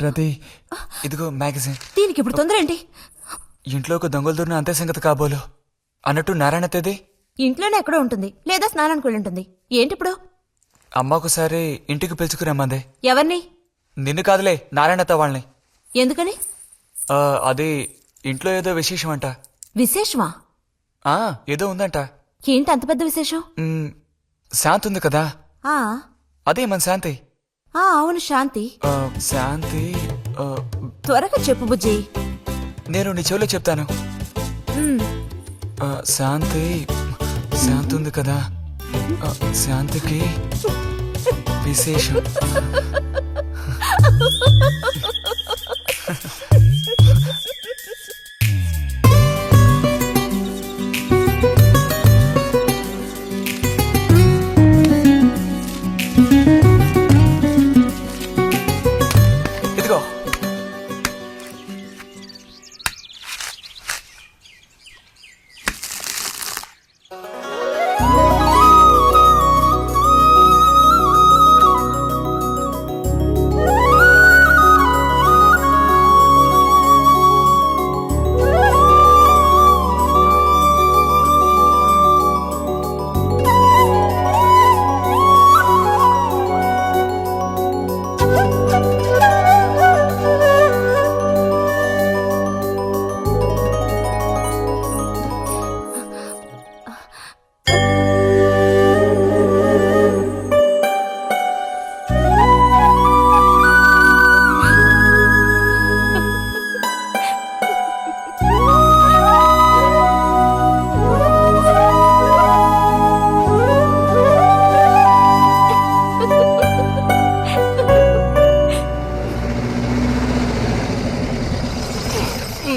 రతి, ఇదిగో మ్యాగజైన్. దీనికి ఇప్పుడు తొందర ఏంటి? ఇంట్లో ఒక దొంగలు దూరిన అంతే సంగతి కాబోలు. అన్నట్టు నారాయణతేది? ఇంట్లోనే ఎక్కడో ఉంటుంది, లేదా స్నానానికి వెళ్ళి ఉంటుంది. ఏంటి ఇప్పుడు? అమ్మ ఒకసారి ఇంటికి పిలుచుకురమ్మంది. ఎవరిని? నిన్ను కాదులే, నారాయణత వాళ్ళని. ఎందుకని? అది ఇంట్లో ఏదో విశేషం అంట. విశేషమా? ఏదో ఉందంట. ఏంటి అంత పెద్ద విశేషం? శాంతి ఉంది కదా, ఆ అదే మన శాంతి. అవును, శాంతి. శాంతి త్వరగా చెప్పు బుజ్జి. నేను నీ చెవిలో చెప్తాను. శాంతి ఉంది కదా, శాంతికి విశేషం. ఇదిగో.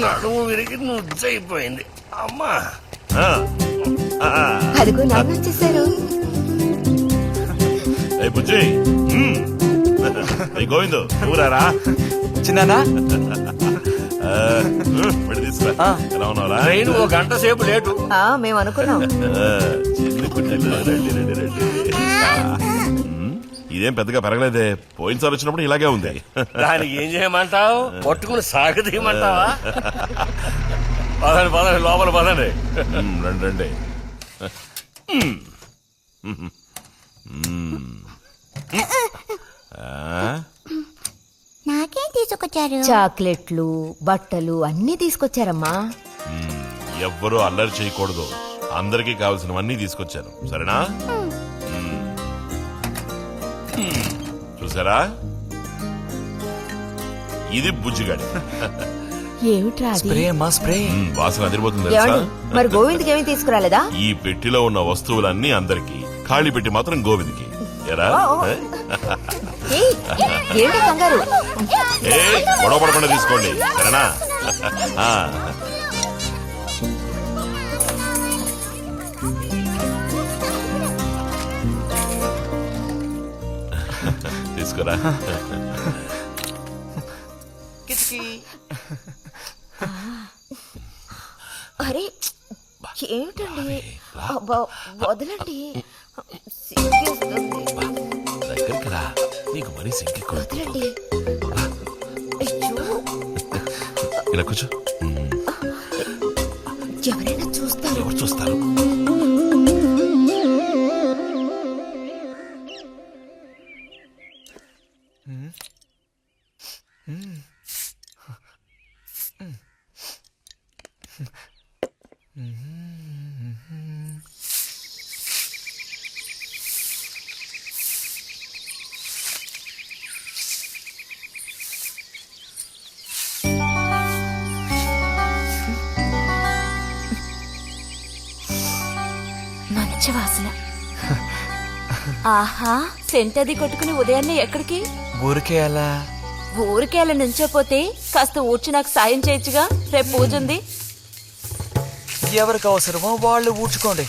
నడుము విరిగి నుజ్జైపోయింది అమ్మా. అదిగో నాన్న వచ్చేసారు. బుజ్జి గోవిందు ఊరారా చిన్నానా? తీసుకురా. ఎలా ఉన్నారా? ట్రైన్ ఓ గంట సేపు లేటు. మేము అనుకున్నాం. చిన్ని పుట్టిల్లు, రండి రండి రండి. ఇదేం పెద్దగా పెరగలేదే, పోయినసారి వచ్చినప్పుడు ఇలాగే ఉంది. దానికి ఏం చేయమంటావు? పట్టుకుని సాగదీయమంటావా? పదండి పదండి, లోపల పదండి. రండి రండి. నాకేం తీసుకొచ్చారు? చాక్లెట్లు, బట్టలు అన్నీ తీసుకొచ్చారమ్మా. ఎవ్వరూ అల్లరి చేయకూడదు, అందరికీ కావాల్సినవన్నీ తీసుకొచ్చాను, సరేనా? చూసారా, ఇది బుజ్జిగాడి. ఏమిట్రా అది? స్ప్రే అమ్మా, స్ప్రే. వాసన అదిరిపోతుంది తెలుసా? ఏమండి, మరి గోవింద్కి ఏమీ తీసుకురాలేదా? ఈ పెట్టిలో ఉన్న వస్తువులన్నీ అందరికి, ఖాళీ పెట్టి మాత్రం గోవింద్కి. ఎరా ఏయ్, ఏంటి కంగారు? గొడవ పడకుండా తీసుకోండి, సరేనా? తీసుకురా. అరే ఏమిటండి, వదలండి. దగ్గరికి రా, నీకు మరీ సింకెక్కువ. వదలండి. అయ్యో, ఇలా కూర్చో. ఎవరైనా చూస్తారు. చూస్తారు. మంచి వాసన. ఆహా, సెంట్ అది కొట్టుకుని ఉదయాన్నే ఎక్కడికి? ఊరికే అలా. ఊరికే అలా నుంచోపోతే కాస్త ఊడ్చి నాకు సాయం చేయొచ్చుగా, రేపు పూజ ఉంది. ఎవరికి అవసరమో వాళ్ళు ఊడ్చుకోండి.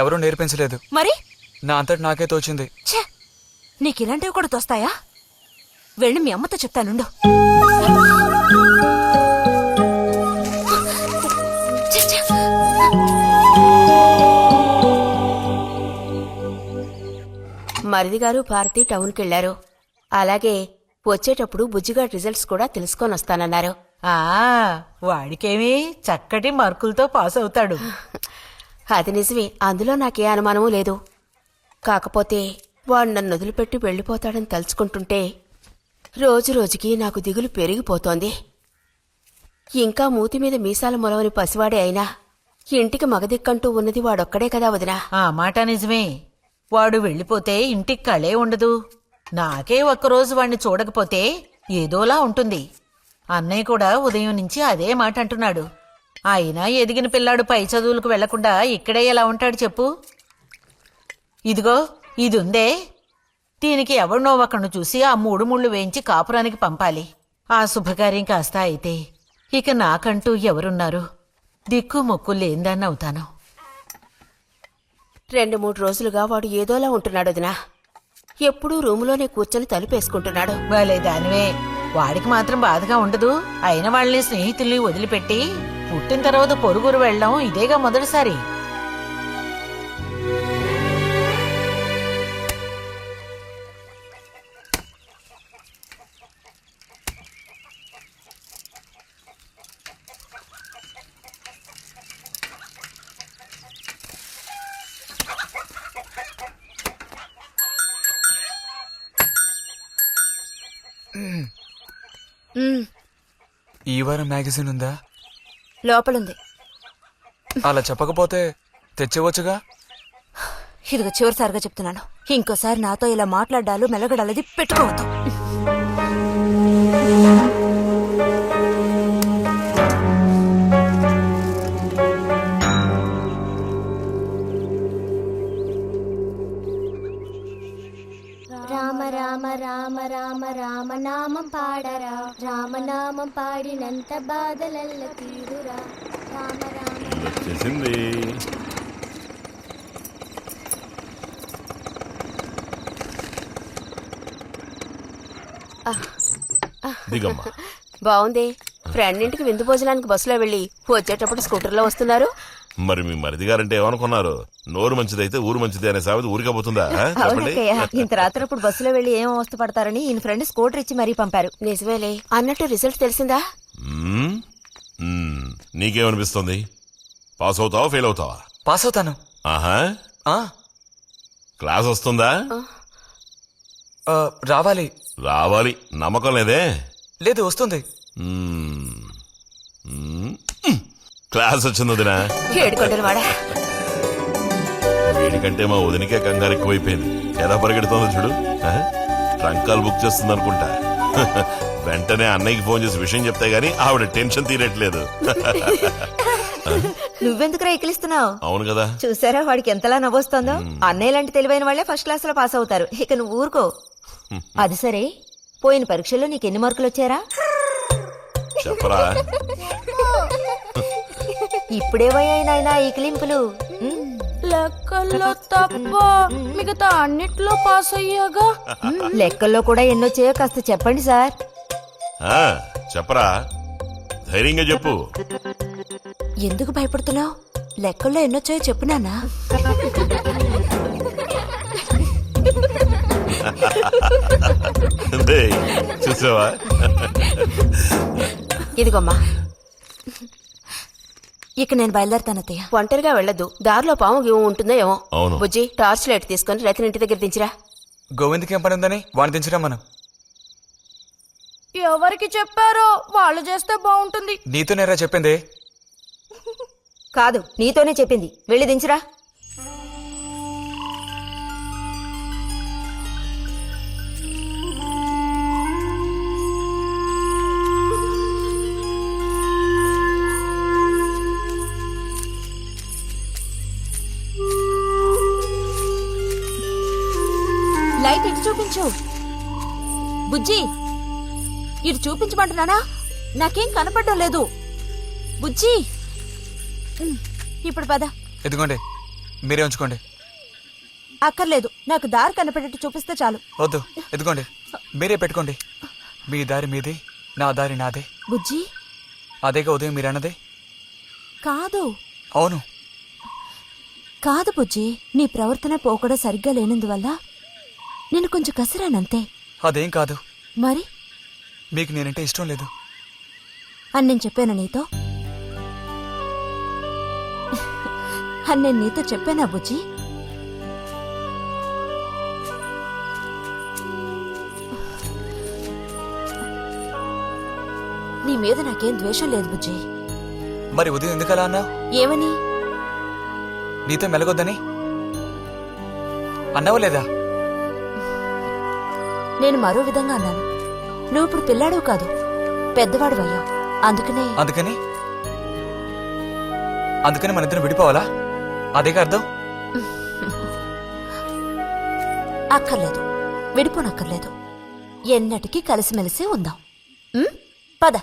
ఎవరూ నేర్పించలేదు, మరి నా అంతటి నాకే తోచింది. నీకిలాంటివి కూడా తోస్తాయా? వెళ్ళి మీ అమ్మతో చెప్తానుండు. మరిది గారు భారతి టౌన్కి వెళ్లారు. అలాగే వచ్చేటప్పుడు బుజ్జిగా రిజల్ట్స్ కూడా తెలుసుకొని వస్తానన్నారు. వాడికేమి చక్కటి మార్కులతో పాస్ అవుతాడు. అది నిజమే, అందులో నాకే అనుమానమూ లేదు. కాకపోతే వాడు నన్ను వదిలిపెట్టి వెళ్ళిపోతాడని తలుచుకుంటుంటే రోజు రోజుకి నాకు దిగులు పెరిగిపోతోంది. ఇంకా మూతి మీద మీసాల మొలవని పసివాడే అయినా ఇంటికి మగదిక్కంటూ ఉన్నది వాడొక్కడే కదా వదినా. ఆ మాట నిజమే. వాడు వెళ్ళిపోతే ఇంటికి కళే ఉండదు. నాకే ఒక్కరోజు వాణ్ణి చూడకపోతే ఏదోలా ఉంటుంది. అన్నయ్య కూడా ఉదయం నుంచి అదే మాట అంటున్నాడు. అయినా ఎదిగిన పిల్లాడు పై చదువులకు వెళ్లకుండా ఇక్కడే ఎలా ఉంటాడు చెప్పు? ఇదిగో ఇదుందే, దీనికి ఎవరినో ఒకరిని చూసి ఆ 3 ముళ్ళు వేయించి కాపురానికి పంపాలి. ఆ శుభకార్యం కాస్త అయితే ఇక నాకంటూ ఎవరున్నారు? దిక్కు మొక్కు లేందాన్ని అవుతాను. 2-3 రోజులుగా వాడు ఏదోలా ఉంటున్నాడు వదినా. ఎప్పుడూ రూములోనే కూర్చొని తలుపేసుకుంటున్నాడు. భలే దానివే, వాడికి మాత్రం బాధగా ఉండదు. అయిన వాళ్ళని స్నేహితుల్ని వదిలిపెట్టి పుట్టిన తర్వాత పొరుగురు వెళ్ళడం ఇదేగా మొదటిసారి. ఈ వారం మ్యాగజైన్ ఉందా? లోపలుంది. అలా చెప్పకపోతే తెచ్చేవచ్చుగా. ఇదిగో చివరిసారిగా చెప్తున్నాను, ఇంకోసారి నాతో ఇలా మాట్లాడాలు మెలగడాలది పెట్టుకోవద్దు. రామ రామ రామ రామ రామనామం పాడరా, రామనామం పాడినంత బాధలల్ల తీరురా. రామ రామ చేసింది. దిగమ్మా. బావుంది. ఫ్రెండ్ ఇంటికి విందు భోజనానికి బస్సులో వెళ్లి వచ్చేటప్పుడు స్కూటర్లో వస్తున్నారు. మరి మీ మరిది గారంటే ఏమనుకున్నారు? నోరు మంచిదైతే ఊరు మంచిది అనే సామెత ఊరికపోతుందా? చెప్పండి. ఇంత రాత్రప్పుడు బస్సులో వెళ్లి ఏం అవస్థ పడతారని ఈయన ఫ్రెండ్ స్కూటర్ ఇచ్చి మరీ పంపారు. నిజమేలే. అన్నట్టు రిజల్ట్ తెలిసిందా? నీకేమనిపిస్తుంది? పాస్ అవుతావా ఫెయిల్ అవుతావా? పాస్ అవుతాను. ఆహా, ఆ, క్లాస్ వస్తుందా? రావాలి. రావాలి. నమ్మకం లేదే? లేదు, వస్తుంది. క్లాస్ వచ్చింది వదినా. ఏడుకొండలు వాడా. వీడికంటే మా వదినికే కంగారు ఎక్కువైపోయింది. ఎలా పరిగెడుతుందో చూడు. ట్రంకాలు బుక్ చేస్తుంది అనుకుంటా. వెంటనే అన్నయ్యకి ఫోన్ చేసి విషయం చెప్తే గానీ ఆవిడ టెన్షన్ తీరట్లేదు. నువ్వెందుకు రైకిలిస్తున్నావు? అవును కదా. చూసారా వాడికి ఎంతలా నవ్వొస్తుందో. అన్నయ్య లాంటి తెలివైన వాళ్లే ఫస్ట్ క్లాస్ లో పాస్ అవుతారు. ఇక నువ్వు ఊరుకో. అది సరే, పోయిన పరీక్షల్లో నీకెన్ని మార్కులు వచ్చారా? చెప్పరా. ఇప్పుడేవయ్యాయి నాయనా ఈ క్లింపులు? లెక్కల్లో తప్ప మిగతా అన్నిట్లో పాస్ అయ్యాగా. లెక్కల్లో కూడా ఎన్నొచ్చాయో కాస్త చెప్పండి సార్. ఆ, చెప్పరా, ధైర్యంగా చెప్పు. ఎందుకు భయపడుతున్నావు? లెక్కల్లో ఎన్నొచ్చాయో చెప్పు నాన్నా. రేయ్, చూసావా? ఇదిగోమ్మా, ఇక నేను బయలుదేరుతాను అత్తయ్య. ఒంటరిగా వెళ్ళదు, దారిలో పాము గీము ఉంటుందో ఏమో. అవును. బుజ్జి, టార్చ్ లైట్ తీసుకొని రతిని ఇంటి దగ్గర దించిరా. గోవింద్కి ఏం పని ఉందని వాడిని దించరా మనం? ఎవరికి చెప్పారో వాళ్ళు చేస్తే బాగుంటుంది. నీతోనేరా చెప్పింది. కాదు, నీతోనే చెప్పింది. వెళ్ళి దించురా. లైట్ ఇటు చూపించు. బుజ్జి, ఇటు చూపించమంటున్నానా? నాకేం కనపడడం లేదు. బుజ్జి, ఇప్పుడు పద. ఎదుగోండి, మీరే ఉంచుకోండి. అక్కర్లేదు, నాకు దారి కనపడేట్టు చూపిస్తే చాలు. వద్దు, ఎదుగోండి, మీరే పెట్టుకోండి. మీ దారి మీదే, నా దారి నాదే. బుజ్జి, అదేగా ఉదయం మీరు అన్నదే. కాదు అవును. కాదు బుజ్జి, నీ ప్రవర్తన పోకడ సరిగ్గా లేనందువల్ల నేను కొంచెం కసిరానంతే. అదేం కాదు. మరి మీకు నేనంటే ఇష్టం లేదు అని నేను చెప్పాను నీతో? అని నేను నీతో చెప్పానా బుజ్జి? నీ మీద నాకేం ద్వేషం లేదు బుజ్జి. మరి ఉదయం ఎందుకు అలా అన్నావు? ఏమని? నీతో మెలగొద్దని అన్నావా లేదా? నేను మరో విధంగా అన్నాను. నువ్వు ఇప్పుడు పిల్లాడవు కాదు, పెద్దవాడు అయ్యావు. అందుకనే అందుకని మన ఇద్దరం విడిపోవాలా? అదేగా అర్థం? అక్కర్లేదు, విడిపోనక్కర్లేదు. ఎన్నటికీ కలిసిమెలిసి ఉందాం. పద.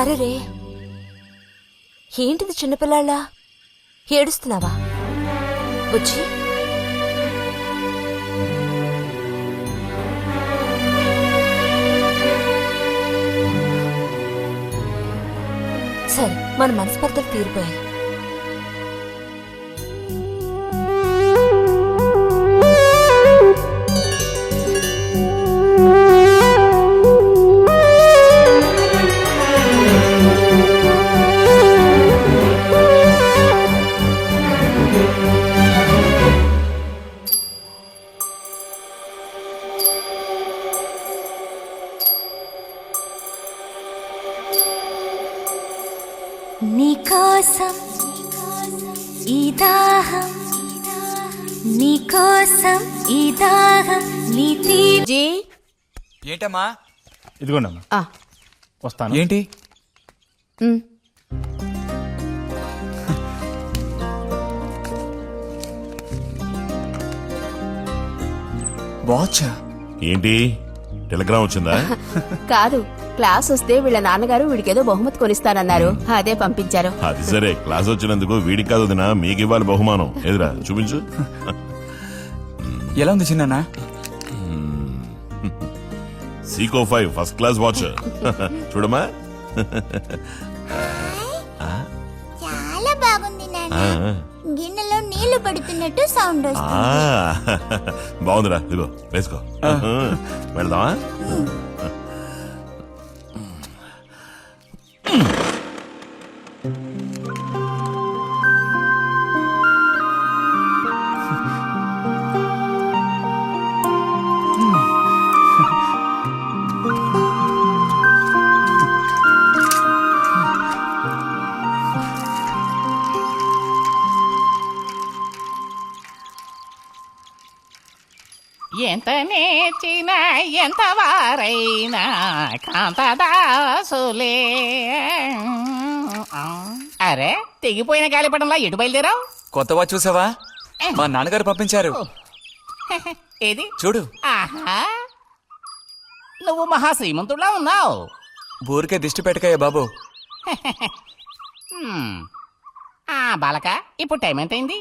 అరే, ఏంటిది చిన్నపిల్లాళ్ళ ఏడుస్తున్నావా బుజ్జి? సరే, మన మనస్పర్ధలు తీరిపోయాయి. నీకోసం ఈ దాహం, నీకోసం ఈ దాహం, నీ జీ, ఏంటమ్మా? ఇదిగోండమ్మా, వస్తాను. ఏంటి? వాచా? ఏంటి, టెలిగ్రామ్ వచ్చిందా? కాదు, క్లాస్ వస్తే వీళ్ళ నాన్నగారు వీడికేదో బహుమతి కొనిస్తానన్నారు, అదే పంపించారు. అది సరే, క్లాస్ వచ్చినందుకు వీడికి కాదు వదినా, మీకు ఇవ్వాలి బహుమానం. ఎదురా చూపించు. ఎలా ఉంది చిన్న? Seeko 5 first class watch. చూడమ్మా. చాలా బాగుంది నాన్న. గిన్నెలో నీళ్లు పడుతున్నట్టు సౌండ్ వస్తుంది. బాగుందిరా, ఇదిగో వేసుకో. వెళ్దామా? ఎంత నేర్చిన ఎంత వారైనా కాంతదాసులే. అరే తెగిపోయిన గాలిపటంలా ఎటు బయలుదేరావు? కొత్త వాచ్ చూసావా? మా నాన్నగారు పంపించారు. ఏది చూడు. ఆహా, నువ్వు మహా శ్రీమంతుడా ఉన్నావు. ఊరికే దిష్టి పెట్టకాయ బాబు. బాలక, ఇప్పుడు టైం ఎంతైంది?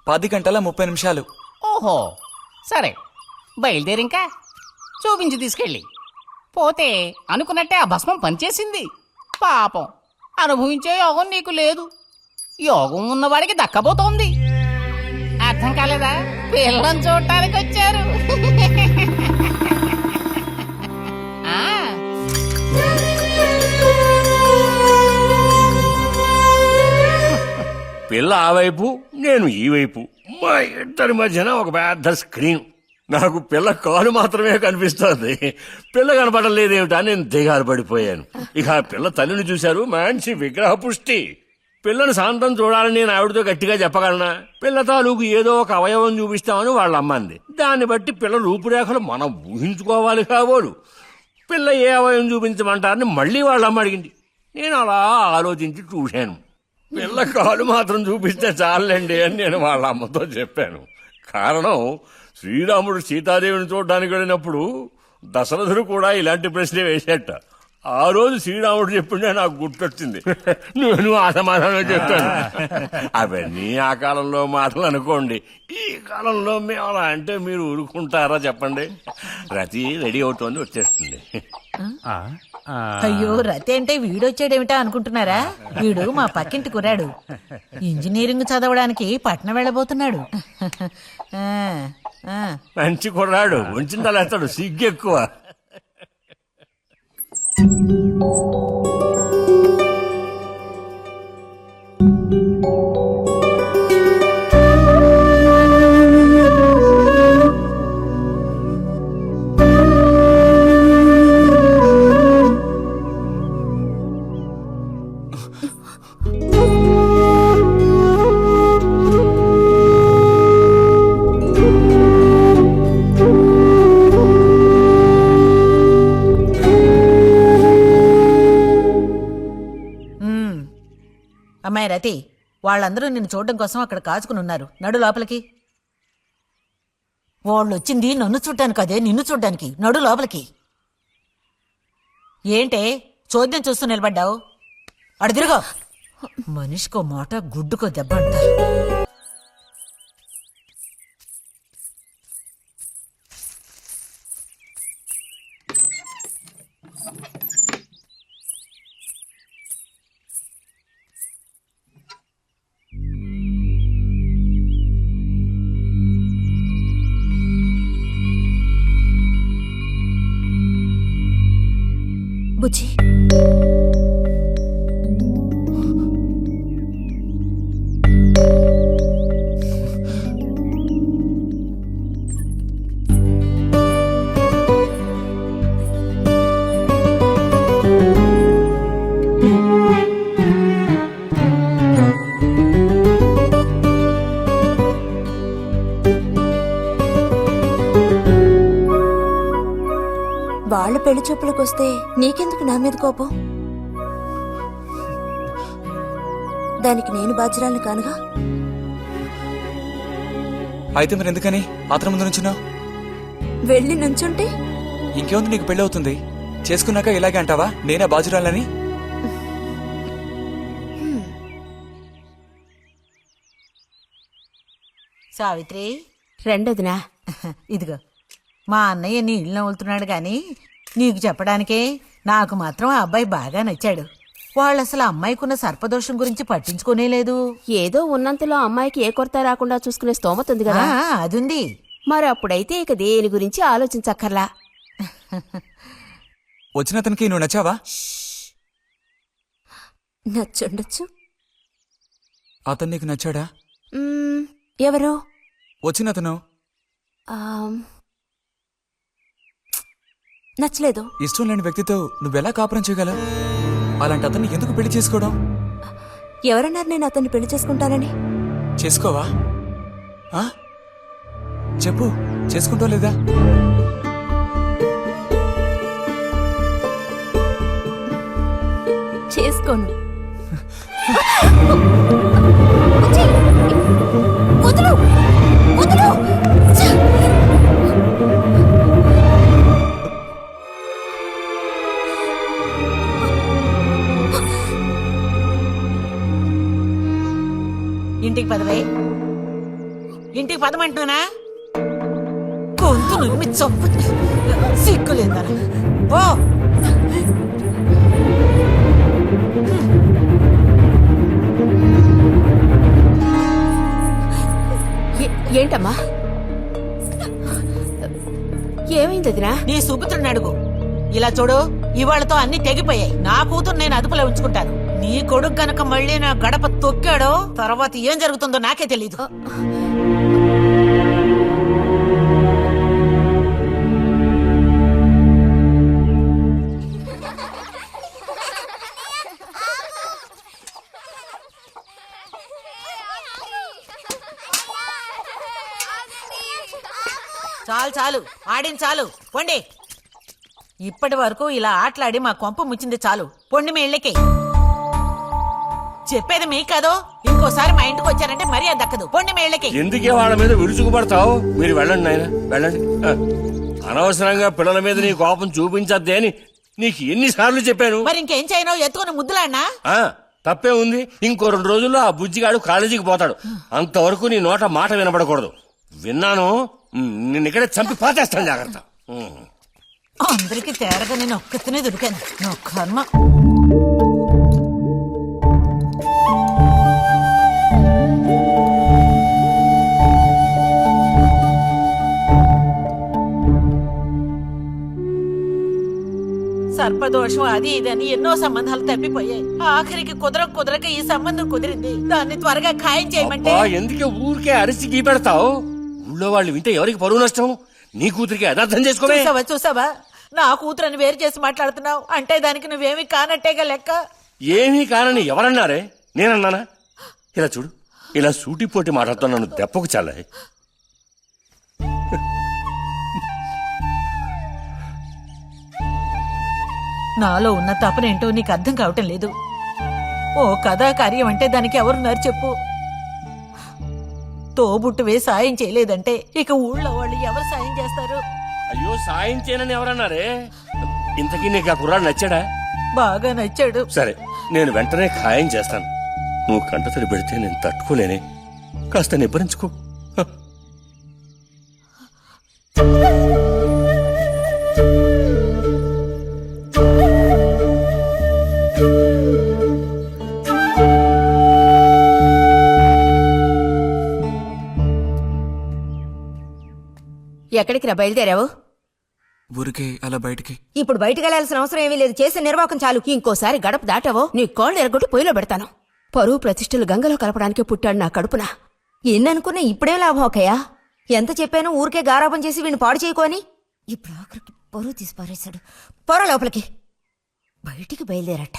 10:30 ఓహో, సరే బయలుదేరింకా. చూపించి తీసుకెళ్ళి. పోతే అనుకున్నట్టే ఆ భస్మం పనిచేసింది. పాపం, అనుభవించే యోగం నీకు లేదు. యోగం ఉన్నవాడికి దక్కబోతోంది. అర్థం కాలేదా? పిల్లని చూడటానికి వచ్చారు. ఆ, పిల్ల ఆ వైపు, నేను ఈ వైపు, మా ఇద్దరి మధ్యన ఒక పెద్ద స్క్రీన్. నాకు పిల్ల కాలు మాత్రమే కనిపిస్తోంది. పిల్ల కనపడడం లేదేమిటా నేను దిగాలు పడిపోయాను. ఇక ఆ పిల్ల తల్లిని చూశారు, మంచి విగ్రహ పుష్టి. పిల్లను శాంతం చూడాలని నేను ఆవిడతో గట్టిగా చెప్పగలనా? పిల్ల తాలూకు ఏదో ఒక అవయవం చూపిస్తామని వాళ్ళ అమ్మంది. దాన్ని బట్టి పిల్ల రూపురేఖలు మనం ఊహించుకోవాలి కాబోలు. పిల్ల ఏ అవయవం చూపించమంటారని మళ్ళీ వాళ్ళ అమ్మ అడిగింది. నేను అలా ఆలోచించి చూశాను. పిల్ల కాలు మాత్రం చూపిస్తే చాలండి అని నేను వాళ్ళ అమ్మతో చెప్పాను. కారణం, శ్రీరాముడు సీతాదేవిని చూడడానికి వెళ్ళినప్పుడు దశరథుడు కూడా ఇలాంటి ప్రశ్నే వేసేట. ఆ రోజు శ్రీరాముడు చెప్పిండే నాకు గుర్తొచ్చింది. నేను ఆ సమాధానం చెప్పాను. అవన్నీ ఆ కాలంలో మాటలు అనుకోండి. ఈ కాలంలో మేము అలా అంటే మీరు ఊరుకుంటారా చెప్పండి? రతి రెడీ అవుతోంది, వచ్చేస్తుంది. అయ్యో, రతి అంటే వీడొచ్చాడేమిటా అనుకుంటున్నారా? వీడు మా పక్కింటి కుర్రాడు. ఇంజనీరింగ్ చదవడానికి పట్నం వెళ్ళబోతున్నాడు. మంచి కుర్రాడు, ఉంచిందలేస్తాడు, సిగ్గు ఎక్కువ. అమ్మాయి రతి, వాళ్ళందరూ నిన్ను చూడడం కోసం అక్కడ కాచుకుని ఉన్నారు. నడు లోపలికి. వాళ్ళు వచ్చింది నన్ను చూడ్డానికి అదే, నిన్ను చూడ్డానికి. నడు లోపలికి. ఏంటే చోద్యం చూస్తూ నిలబడ్డావు? అడు తిరుగు. మనిషికో మాట, గుడ్డుకో దెబ్బ అంటారు. బుజ్జి, వాళ్ళ పెళ్లి చూపులకు వస్తే నీకెందుకు నా మీద కోపం? దానికి నేను బాధ్యురాలు కానుగా. అయితే మరి ఎందుకని ఆత్రం ముందు నుంచున్నావు? వెళ్ళి నుంచుంటే ఇంకేముంది, నీకు పెళ్ళి అవుతుంది. చేసుకున్నాక ఇలాగే అంటావా నేనే బాజురాలని? సావిత్రి, రెండోదినా. ఇదిగో మా అన్నయ్య నీ ఇల్లు నవ్వులుతున్నాడు గాని నీకు చెప్పడానికే. నాకు మాత్రం ఆ అబ్బాయి బాగా నచ్చాడు. వాళ్ళు అసలు అమ్మాయికున్న సర్పదోషం గురించి పట్టించుకోనే లేదు. ఏదో ఉన్నంతలో అమ్మాయికి ఏ కొరత రాకుండా చూసుకునే స్తోమత ఉంది కదా. అదుంది. మరి అప్పుడైతే ఇక దేని గురించి ఆలోచించక్కర్లా. వచ్చిన అతనికి నువ్వు నచ్చావా? నచ్చుండొచ్చు. అతను నీకు నచ్చాడా? ఎవరో వచ్చిన అతను నచ్చలేదు. ఇష్టం లేని వ్యక్తితో నువ్వెలా కాపురం చేయగలవు? అలాంటి అతన్ని ఎందుకు పెళ్లి చేసుకోవడం? ఎవరన్నారు నేను అతన్ని పెళ్లి చేసుకుంటానని? చేసుకోవా? చెప్పు. చేసుకుంటా లేదా? చేసుకోను. వదులు వదులు. ఇంటికి పదవే. ఇంటికి పదమంటున్నానా? గొంతు నురిమి చంపు. సిగ్గులేదా? ఓ ఏంటమ్మా? ఏమైంది వదినా? నీ సుపుత్రుని అడుగు. ఇలా చూడు, ఇవాళతో అన్ని తెగిపోయాయి. నా కూతురు నేను అదుపులో ఉంచుకుంటాను. నీ కొడుకు గనక మళ్ళీ నా గడప తొక్కాడో తర్వాత ఏం జరుగుతుందో నాకే తెలీదు. చాలు చాలు, ఆడింది చాలు, పొండి. ఇప్పటి వరకు ఇలా ఆటలాడి మా కొంప ముచ్చింది చాలు. పొండి మీ ఇళ్ళకి. చెప్పేది మీ కాదో, ఇంకోసారి మా ఇంటికి వచ్చారంటే మరీ అది దక్కదు. పొండి మీ ఇళ్ళకి. ఎందుకే వాళ్ళ మీద విరుచుకుపడతావు? మీరు వెళ్ళండి నాయన, వెళ్ళండి. అనవసరంగా పిల్లల మీద నీ కోపం చూపించద్దే అని నీకు ఎన్నిసార్లు చెప్పాను. మరి ఇంకేం చేయను? ఎత్తుకుని ముద్దులాడినా? తప్పే ఉంది. ఇంకో 2 రోజుల్లో ఆ బుజ్జిగాడు కాలేజీకి పోతాడు. అంతవరకు నీ నోట మాట వినబడకూడదు. విన్నాను, నిన్ను ఇక్కడే చంపి పాతేస్తాను. జాగ్రత్త. అందరికి తేరగా నేను ఒక్కతనే దొరికాను. నా కర్మ. సర్పదోషం అది ఇదని ఎన్నో సంబంధాలు తప్పిపోయాయి. ఆఖరికి కుదరక ఈ సంబంధం కుదిరింది. దాన్ని త్వరగా ఖాయం చేయమంటే. ఎందుకే ఊరికే అరిసి గీ పెడతావు? ఊళ్ళో వాళ్ళు వింటే ఎవరికి పరువు నష్టం? నీ కూతురికి అదర్థం చేసుకోవే. చూసావా నా కూతురని వేరు చేసి మాట్లాడుతున్నావు అంటే దానికి నువ్వేమీ కానట్టేగా లెక్క. ఏమీ కానని ఎవరన్నారే? నేనన్నానా? ఇలా చూడు, ఇలా సూటిపోటి మాటలతో నన్ను దెప్పకు చాలే. నాలో ఉన్న తపనేంటో నీకు అర్థం కావటం లేదు. ఓ కథా కార్యం అంటే దానికి ఎవరున్నారు చెప్పు? తోబుట్టువే సాయం చేయలేదంటే ఇక ఊళ్ళో వాళ్ళు ఎవరు సాయం చేస్తారు? అయ్యో, సాయం చేయనని ఎవరన్నారే? ఇంతకీ నీకు ఆ కుర్రాడు నచ్చాడా? బాగా నచ్చాడు. సరే, నేను వెంటనే ఖాయం చేస్తాను. నువ్వు కంటతడి పెడితే నేను తట్టుకోలేనే. కాస్త నిబ్బరించుకో. ఎక్కడికి రా బయలుదేరావు? ఊరికే అలా బయటికి. ఇప్పుడు బయటకు వెళ్లాల్సిన అవసరం ఏమీ లేదు. చేసిన నిర్వాకం చాలు. ఇంకోసారి గడప దాటావో నీ కోళ్ళు ఎరగొట్టి పొయ్యిలో పెడతాను. పరువు ప్రతిష్టలు గంగలో కలపడానికే పుట్టాడు నా కడుపున. ఎన్ననుకున్నా ఇప్పుడేం లాభం ఒకయ్యా? ఎంత చెప్పాను ఊరికే గారాపం చేసి వీడిని పాడు చేయకోని. ఇప్పుడు ఆఖరికి పరువు తీసి పారేశాడు. పొర లోపలికి. బయటికి బయలుదేరట.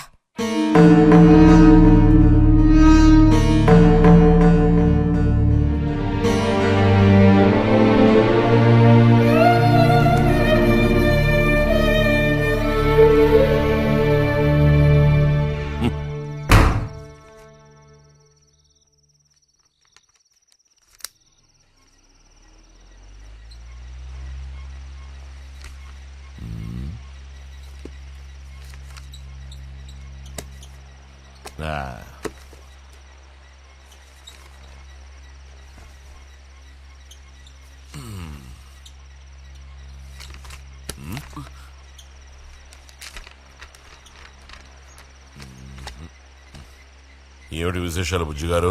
ఏమిటి విశేషాలు బుజ్జిగారు?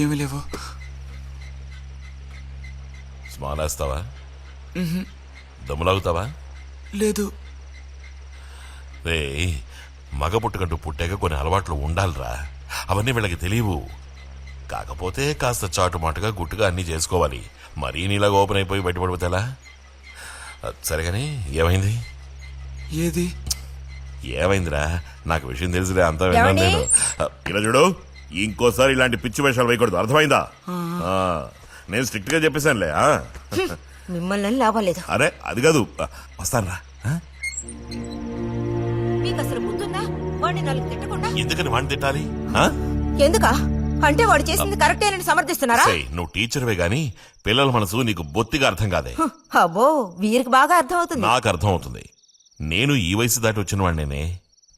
ఏమీ లేవు. స్మానేస్తావా? దమ్ములాగుతావా? లేదు. రే, మగ పుట్టుకంటూ పుట్టాక కొన్ని అలవాట్లు ఉండాలిరా. అవన్నీ వీళ్ళకి తెలియవు. కాకపోతే కాస్త చాటుమాటుగా గుట్టుగా అన్నీ చేసుకోవాలి. మరీ నీలాగా ఓపెన్ అయిపోయి బయటపడిపోతేలా? సరేగాని ఏమైంది? ఏది ఏమైందిరా? నాకు విషయం తెలిసిలే, అంతా విన్నాను నేను. ఇలా చూడు, ఇంకోసారి ఇలాంటి పిచ్చి వేషాలు వేయకూడదు, అర్థమైందా? నేను స్ట్రిక్ట్ గా చెప్పేశానులే. మిమ్మల్ని లాభం లేదు. అరే అది కాదు, వస్తానరా. మీకు అసలు బుద్ధుందా? వాడిని నాలుగు తిట్టకుండా ఎందుకని వాడిని తిట్టాలి? ఎందుకా? అంటే వాడు చేసింది కరెక్టేనని సమర్థిస్తున్నారా? నువ్వు టీచర్వే గాని పిల్లల మనసు నీకు బొత్తిగా అర్థం కాదే. అబ్బో, వీరికి బాగా అర్థం అవుతుంది. నాకు అర్థం అవుతుంది. నేను ఈ వయసు దాటి వచ్చిన వాడినేనే.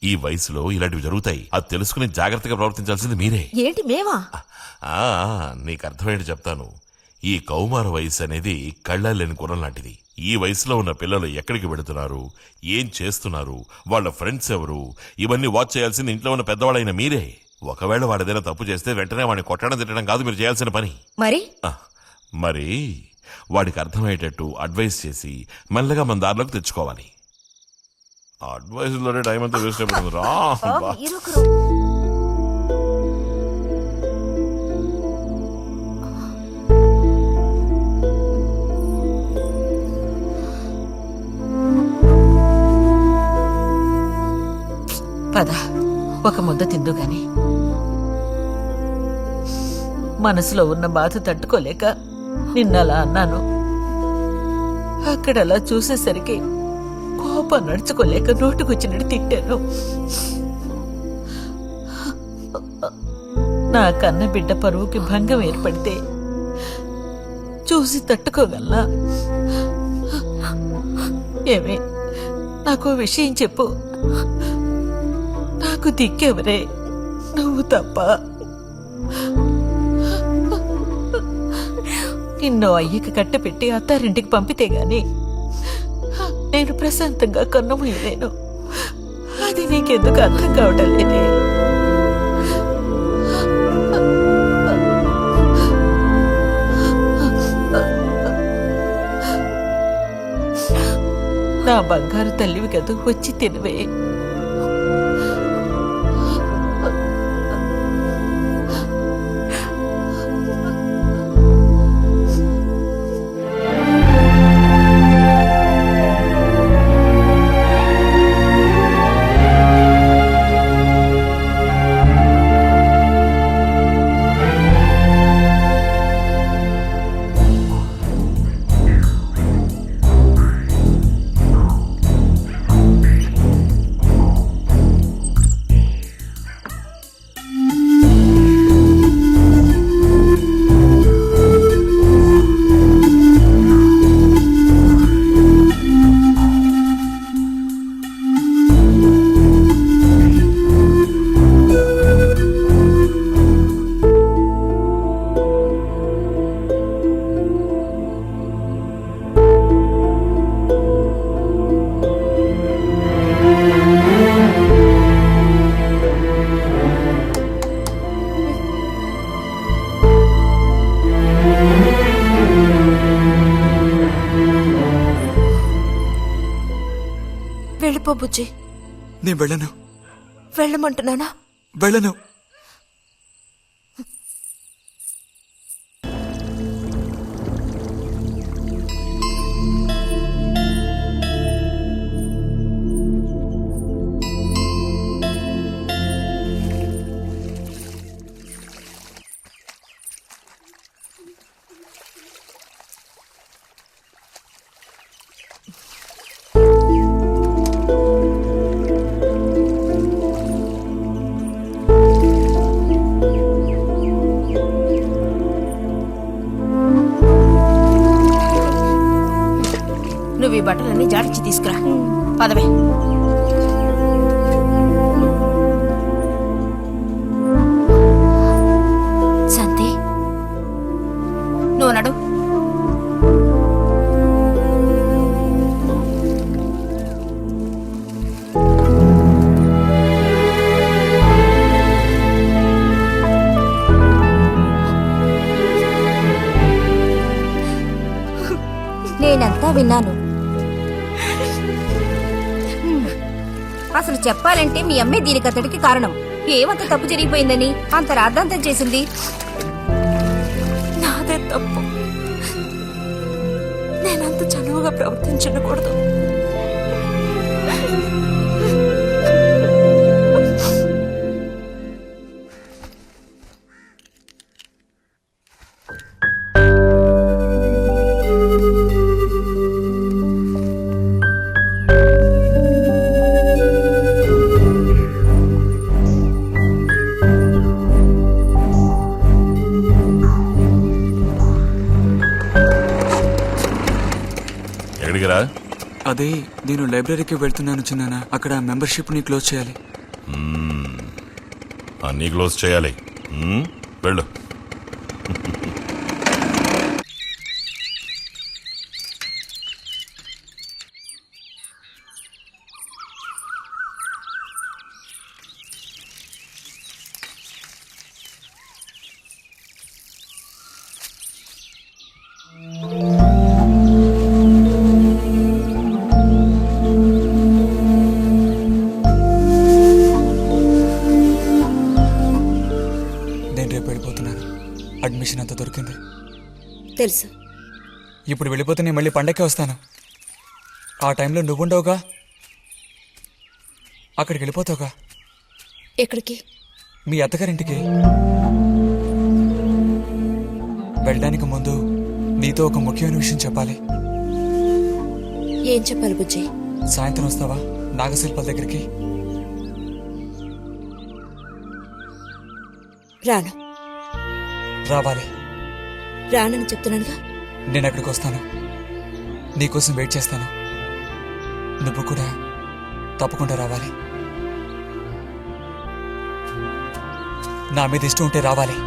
ఈ వయసులో ఇలాంటివి జరుగుతాయి. అది తెలుసుకుని జాగ్రత్తగా ప్రవర్తించాల్సింది మీరే. ఏంటి మేమా? నీకు అర్థమేంటి చెప్తాను. ఈ కౌమార వయసు అనేది కళ్ళ లేని గుర్రం లాంటిది. ఈ వయసులో ఉన్న పిల్లలు ఎక్కడికి వెళుతున్నారు, ఏం చేస్తున్నారు, వాళ్ళ ఫ్రెండ్స్ ఎవరు, ఇవన్నీ వాచ్ చేయాల్సింది ఇంట్లో ఉన్న పెద్దవాళ్ళైన మీరే. ఒకవేళ వాడేదైనా తప్పు చేస్తే వెంటనే వాడిని కొట్టడం తిట్టడం కాదు మీరు చేయాల్సిన పని. మరి వాడికి అర్థమయ్యేటట్టు అడ్వైస్ చేసి మెల్లగా మన దారిలోకి తెచ్చుకోవాలి. అడ్వైస్ లోనే టైం అంతా వేస్ట్ అయిపోతుంది రా. పద, ఒక ముద్ద తిందు గాని. మనసులో ఉన్న బాధ తట్టుకోలేక నిన్నలా అన్నాను. అక్కడలా చూసేసరికి కోపం నడుచుకోలేక నోటుకొచ్చినట్టు తిట్టాను. నా కన్న బిడ్డ పరువుకి భంగం ఏర్పడితే చూసి తట్టుకోగలనా? ఏమే, నాకు విషయం చెప్పు. నాకు దిక్కెవరే? నువ్వు తప్ప. నిన్నో అయ్యకి కట్టపెట్టి అత్తారింటికి పంపితే గాని నేను ప్రశాంతంగా కన్నుమూయలేను. అది నీకెందుకు అర్థం కావటం లేదే? నా బంగారు తల్లివి కదూ, వచ్చి తినవే. వెళ్ళిపో బుజ్జి. నేను వెళ్ళను. వెళ్ళమంటున్నానా? వెళ్ళను. నువ్వు ఈ బట్టలన్నీ జాడించి తీసుకురా. పదవే. శాంతి, నువ్వు నడు. నేనంతా విన్నాను. అసలు చెప్పాలంటే మీ అమ్మే దీనికి అతడికి కారణం. ఏమంత తప్పు జరిగిపోయిందని అంత రాద్ధాంతం చేసింది? నాదే తప్పు. నేనంత చనువుగా ప్రవర్తించకూడదు. అదే నేను లైబ్రరీకి వెళ్తున్నాను చిన్నానా. అక్కడ మెంబర్షిప్ ని క్లోజ్ చేయాలి. అన్నీ క్లోజ్ చేయాలి. వెళ్ళు. నేను రేపు వెళ్ళిపోతున్నాను. అడ్మిషన్ అంతా దొరికింది. తెలుసు. ఇప్పుడు వెళ్ళిపోతే నేను మళ్ళీ పండక్కి వస్తాను. ఆ టైంలో నువ్వుండవుగా, అక్కడికి వెళ్ళిపోతావుగా. ఎక్కడికి? మీ అత్తగారింటికి. వెళ్ళడానికి ముందు నీతో ఒక ముఖ్యమైన విషయం చెప్పాలి. ఏం చెప్పాలి బుజ్జి? సాయంత్రం వస్తావా నాగశిల్పాల దగ్గరికి? రాను. రావాలి. రానని చెప్తున్నానుగా. నేను అక్కడికి వస్తాను. నీకోసం వెయిట్ చేస్తాను. నువ్వు కూడా తప్పకుండా రావాలి. నా మీద ఇష్టం ఉంటే రావాలి.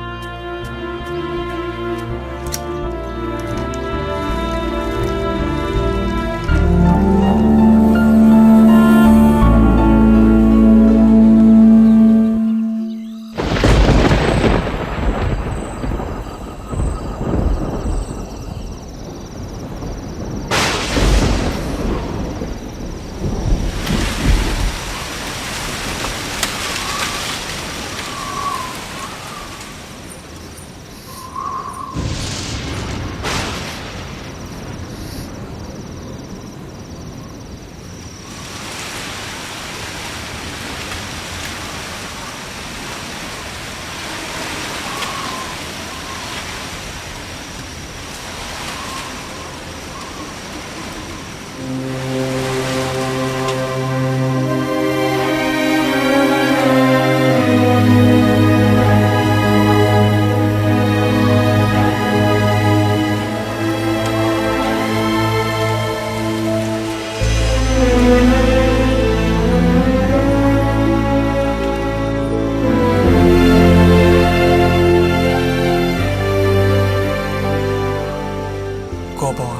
కోపమా?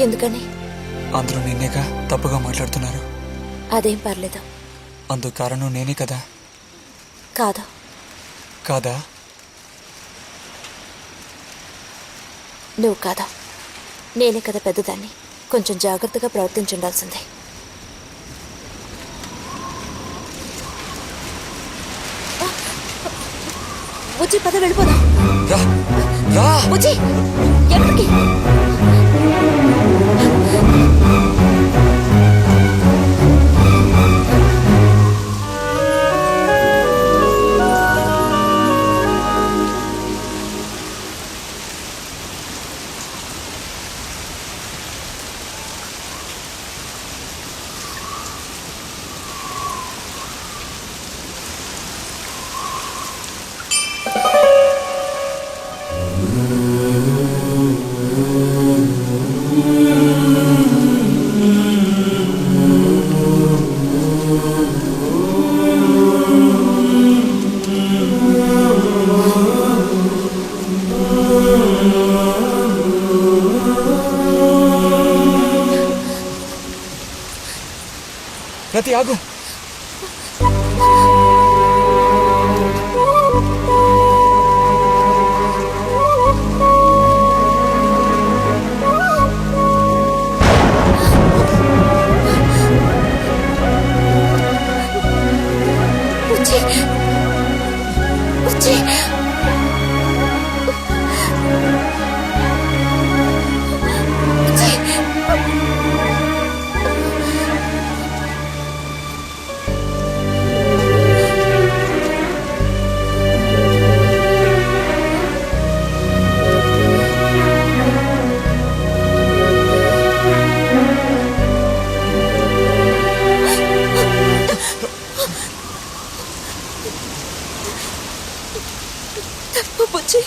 ఎందుకని? అందరూ నిన్నేగా తప్పుగా మాట్లాడుతున్నారు. అదేం పర్లేదు. అందుకు కారణం నేనే కదా. కాదు. కాదా? నువ్వు కాదా, నేనే కదా పెద్దదాన్ని. కొంచెం జాగ్రత్తగా ప్రవర్తించుండాల్సిందే. బుజ్జి పద వెళ్ళిపోదాం. రా రా. బుజ్జి ఎక్కడికి? రతి ఆగు. బుజ్జి బుజ్జి బుజ్జి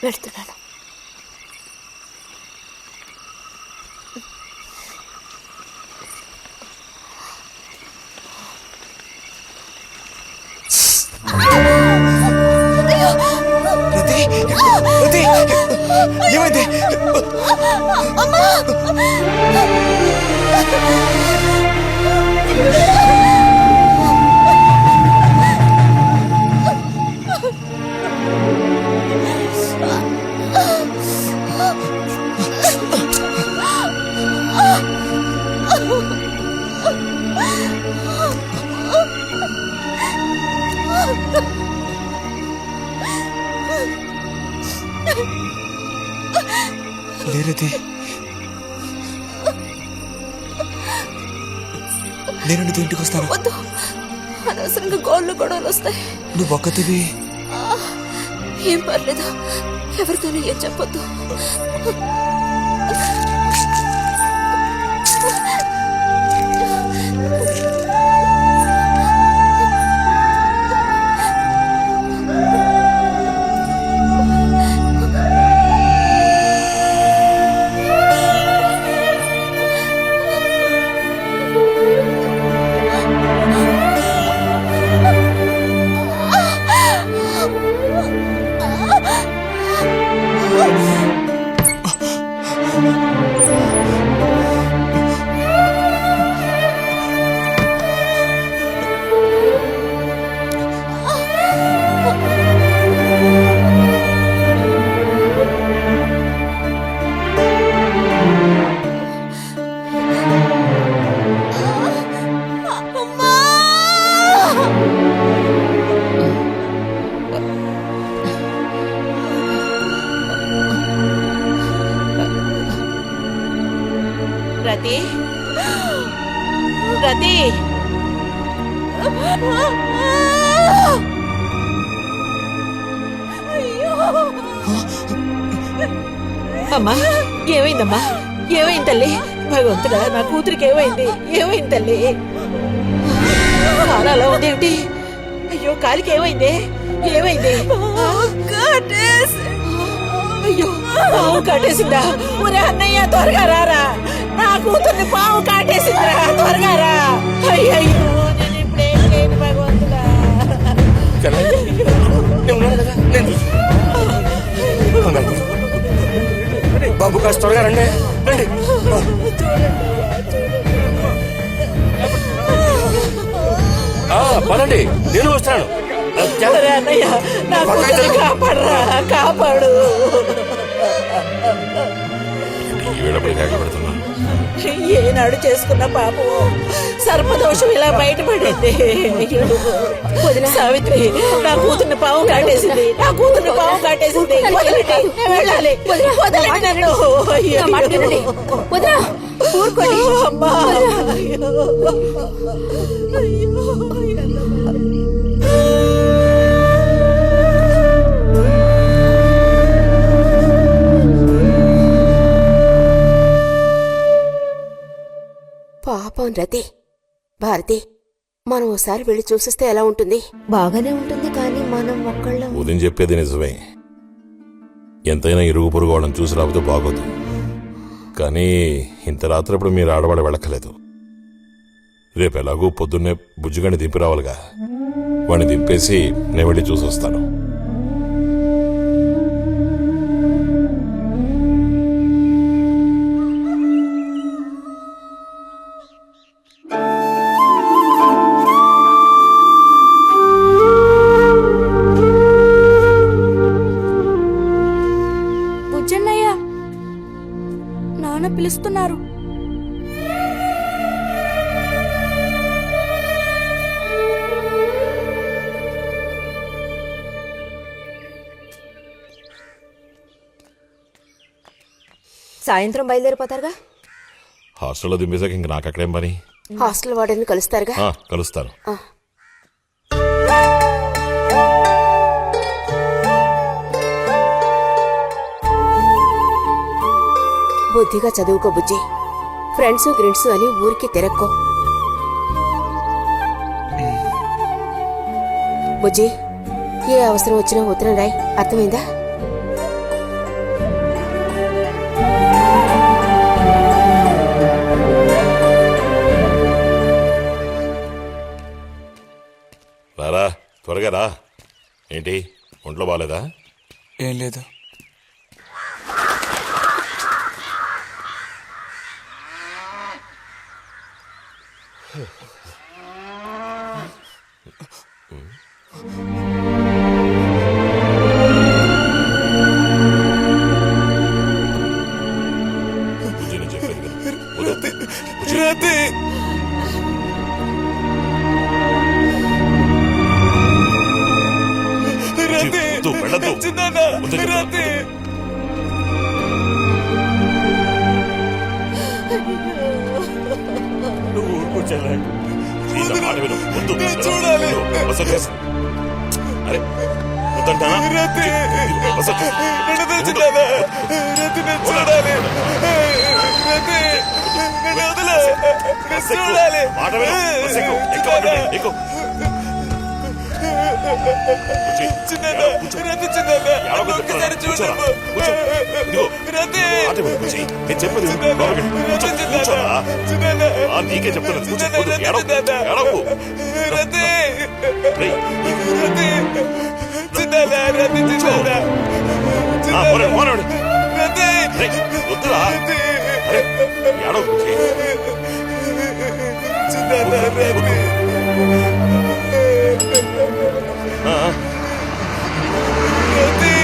వెళ్తున్నాను. రతి రతి ఏమైంది? లేరతి, నేను నీతో ఇంటికి వస్తాను. వద్దు, అనవసరంగా గోళ్ళు గొడవలు వస్తాయి. నువ్వు ఒక్కతివి. ఏం పర్లేదు, ఎవరితోనూ ఏం చెప్పొద్దు. రతి, రతి, అమ్మా ఏమైందమ్మా? ఏమైంది తల్లి? భగవంతుడా, నా కూతురికి ఏమైంది? ఏమైంది తల్లి? కాలు అలా ఉందేమిటి? అయ్యో, కాలికి ఏమైంది? ఏమైంది? అయ్యో, పాము కాటేసిందా? ఒరే అన్నయ్య, త్వరగా రారా, నా కూతుర్ని పాము కాటేసిందిరా, త్వరగా రా. అయ్యయ్యో, నేను ఇప్పుడేం చేయను భగవంతుడా. బాబు కాస్త త్వరగా రండి. పదండి, నేను వస్తాను. అన్నయ్య, నా కూతుర్ని కాపాడరా, కాపాడు. ఏనాడు చేసుకున్న పాపం సర్పదోషం ఇలా బయటపడింది. వదిన సావిత్రి, నా కూతుర్ని పాము కాటేసింది, నా కూతుర్ని పాము కాటేసింది. వెళ్ళాలి, వదలండి నన్ను. వదినా, ఊరుకోండి అమ్మా. పాపం రతి. భారతి, మనం ఓసారి వెళ్ళి చూసిస్తే ఎలా ఉంటుంది? బాగానే ఉంటుంది, కానీ మనం ఒక్కళ్ళం. ఉదయం చెప్పేది నిజమే. ఎంతైనా ఇరుగు పొరుగు వాళ్ళని చూసి రాకపోతే బాగోదు. కానీ ఇంత రాత్రప్పుడు మీరు ఆడవాడ వెళ్ళక్కలేదు. రేపు ఎలాగూ పొద్దున్నే బుజ్జిగాని దింపి రావాలిగా. వాడిని దింపేసి నేను వెళ్ళి చూసి వస్తాను. పిలుస్తున్నారు. సాయంత్రం బయలుదేరిపోతారుగా? హాస్టల్లో దింపేశాక ఇంక నాకు అక్కడేం పని? హాస్టల్ వార్డెన్ కలుస్తారుగా? కలుస్తాను. బుద్ధిగా చదువుకో బుజ్జి. ఫ్రెండ్స్ గ్రిడ్స్ అని ఊరికి తిరక్కో. బుజ్జి, ఏ అవసరం వచ్చినా ఉత్తరం రాయ్, అర్థమైందా? త్వరగా రా. ఏంటి ఒంట్లో బాగాలేదా? ఏం లేదు. బుజ్జిని చెప్పేది విను. వద్దు. బుజ్జి. రతి బుజ్జి, వద్దు, వెళ్ళొద్దు. వద్దు చెప్పు. రతి నువ్వు ఊరుకో చెల్లె. ప్లీజ్ నా మాట విను. వద్దు. చూడాలి. ఇదిగో, బస్ వచ్చేసి. అరే వద్దంటానా? రతి ఇదిగో, బస్ వచ్చేసి. నన్ను తెలుసున్నానా? రతి నేను చూడాలి. రతి నన్ను వదిలే. బస్ ఎక్కు. చూడాలి. మాట విను. బస్ ఎక్కు. ఎక్కమంటుంటే ఎక్కు. బుజ్జి, చిన్నదా కూర్చో. రతి చిన్నదా ఏడవకు ఒక్కసారి చెప్తున్నా. చూడమ్మా. కూర్చో. ఇదిగో, రతి మాట విను బుజ్జి. నేను చెప్పేది విను. లోపలికి వెళ్ళు. కూర్చో. కూర్చోరా. చిన్నదా ఆ, నీకే చెప్తున్నాను. కూర్చో. చిన్నదా, వద్దు. రతి ఏడవకు. చిన్నదా. ఏడవకు. రతి రేయ్, రతి చిన్నదా రతి చిన్నదా పోనీ, పోనీ. రతి రేయ్, వద్దురా. రతి అరే ఏడవకు బుజ్జి. చిన్నదా రతి ఆ, రతి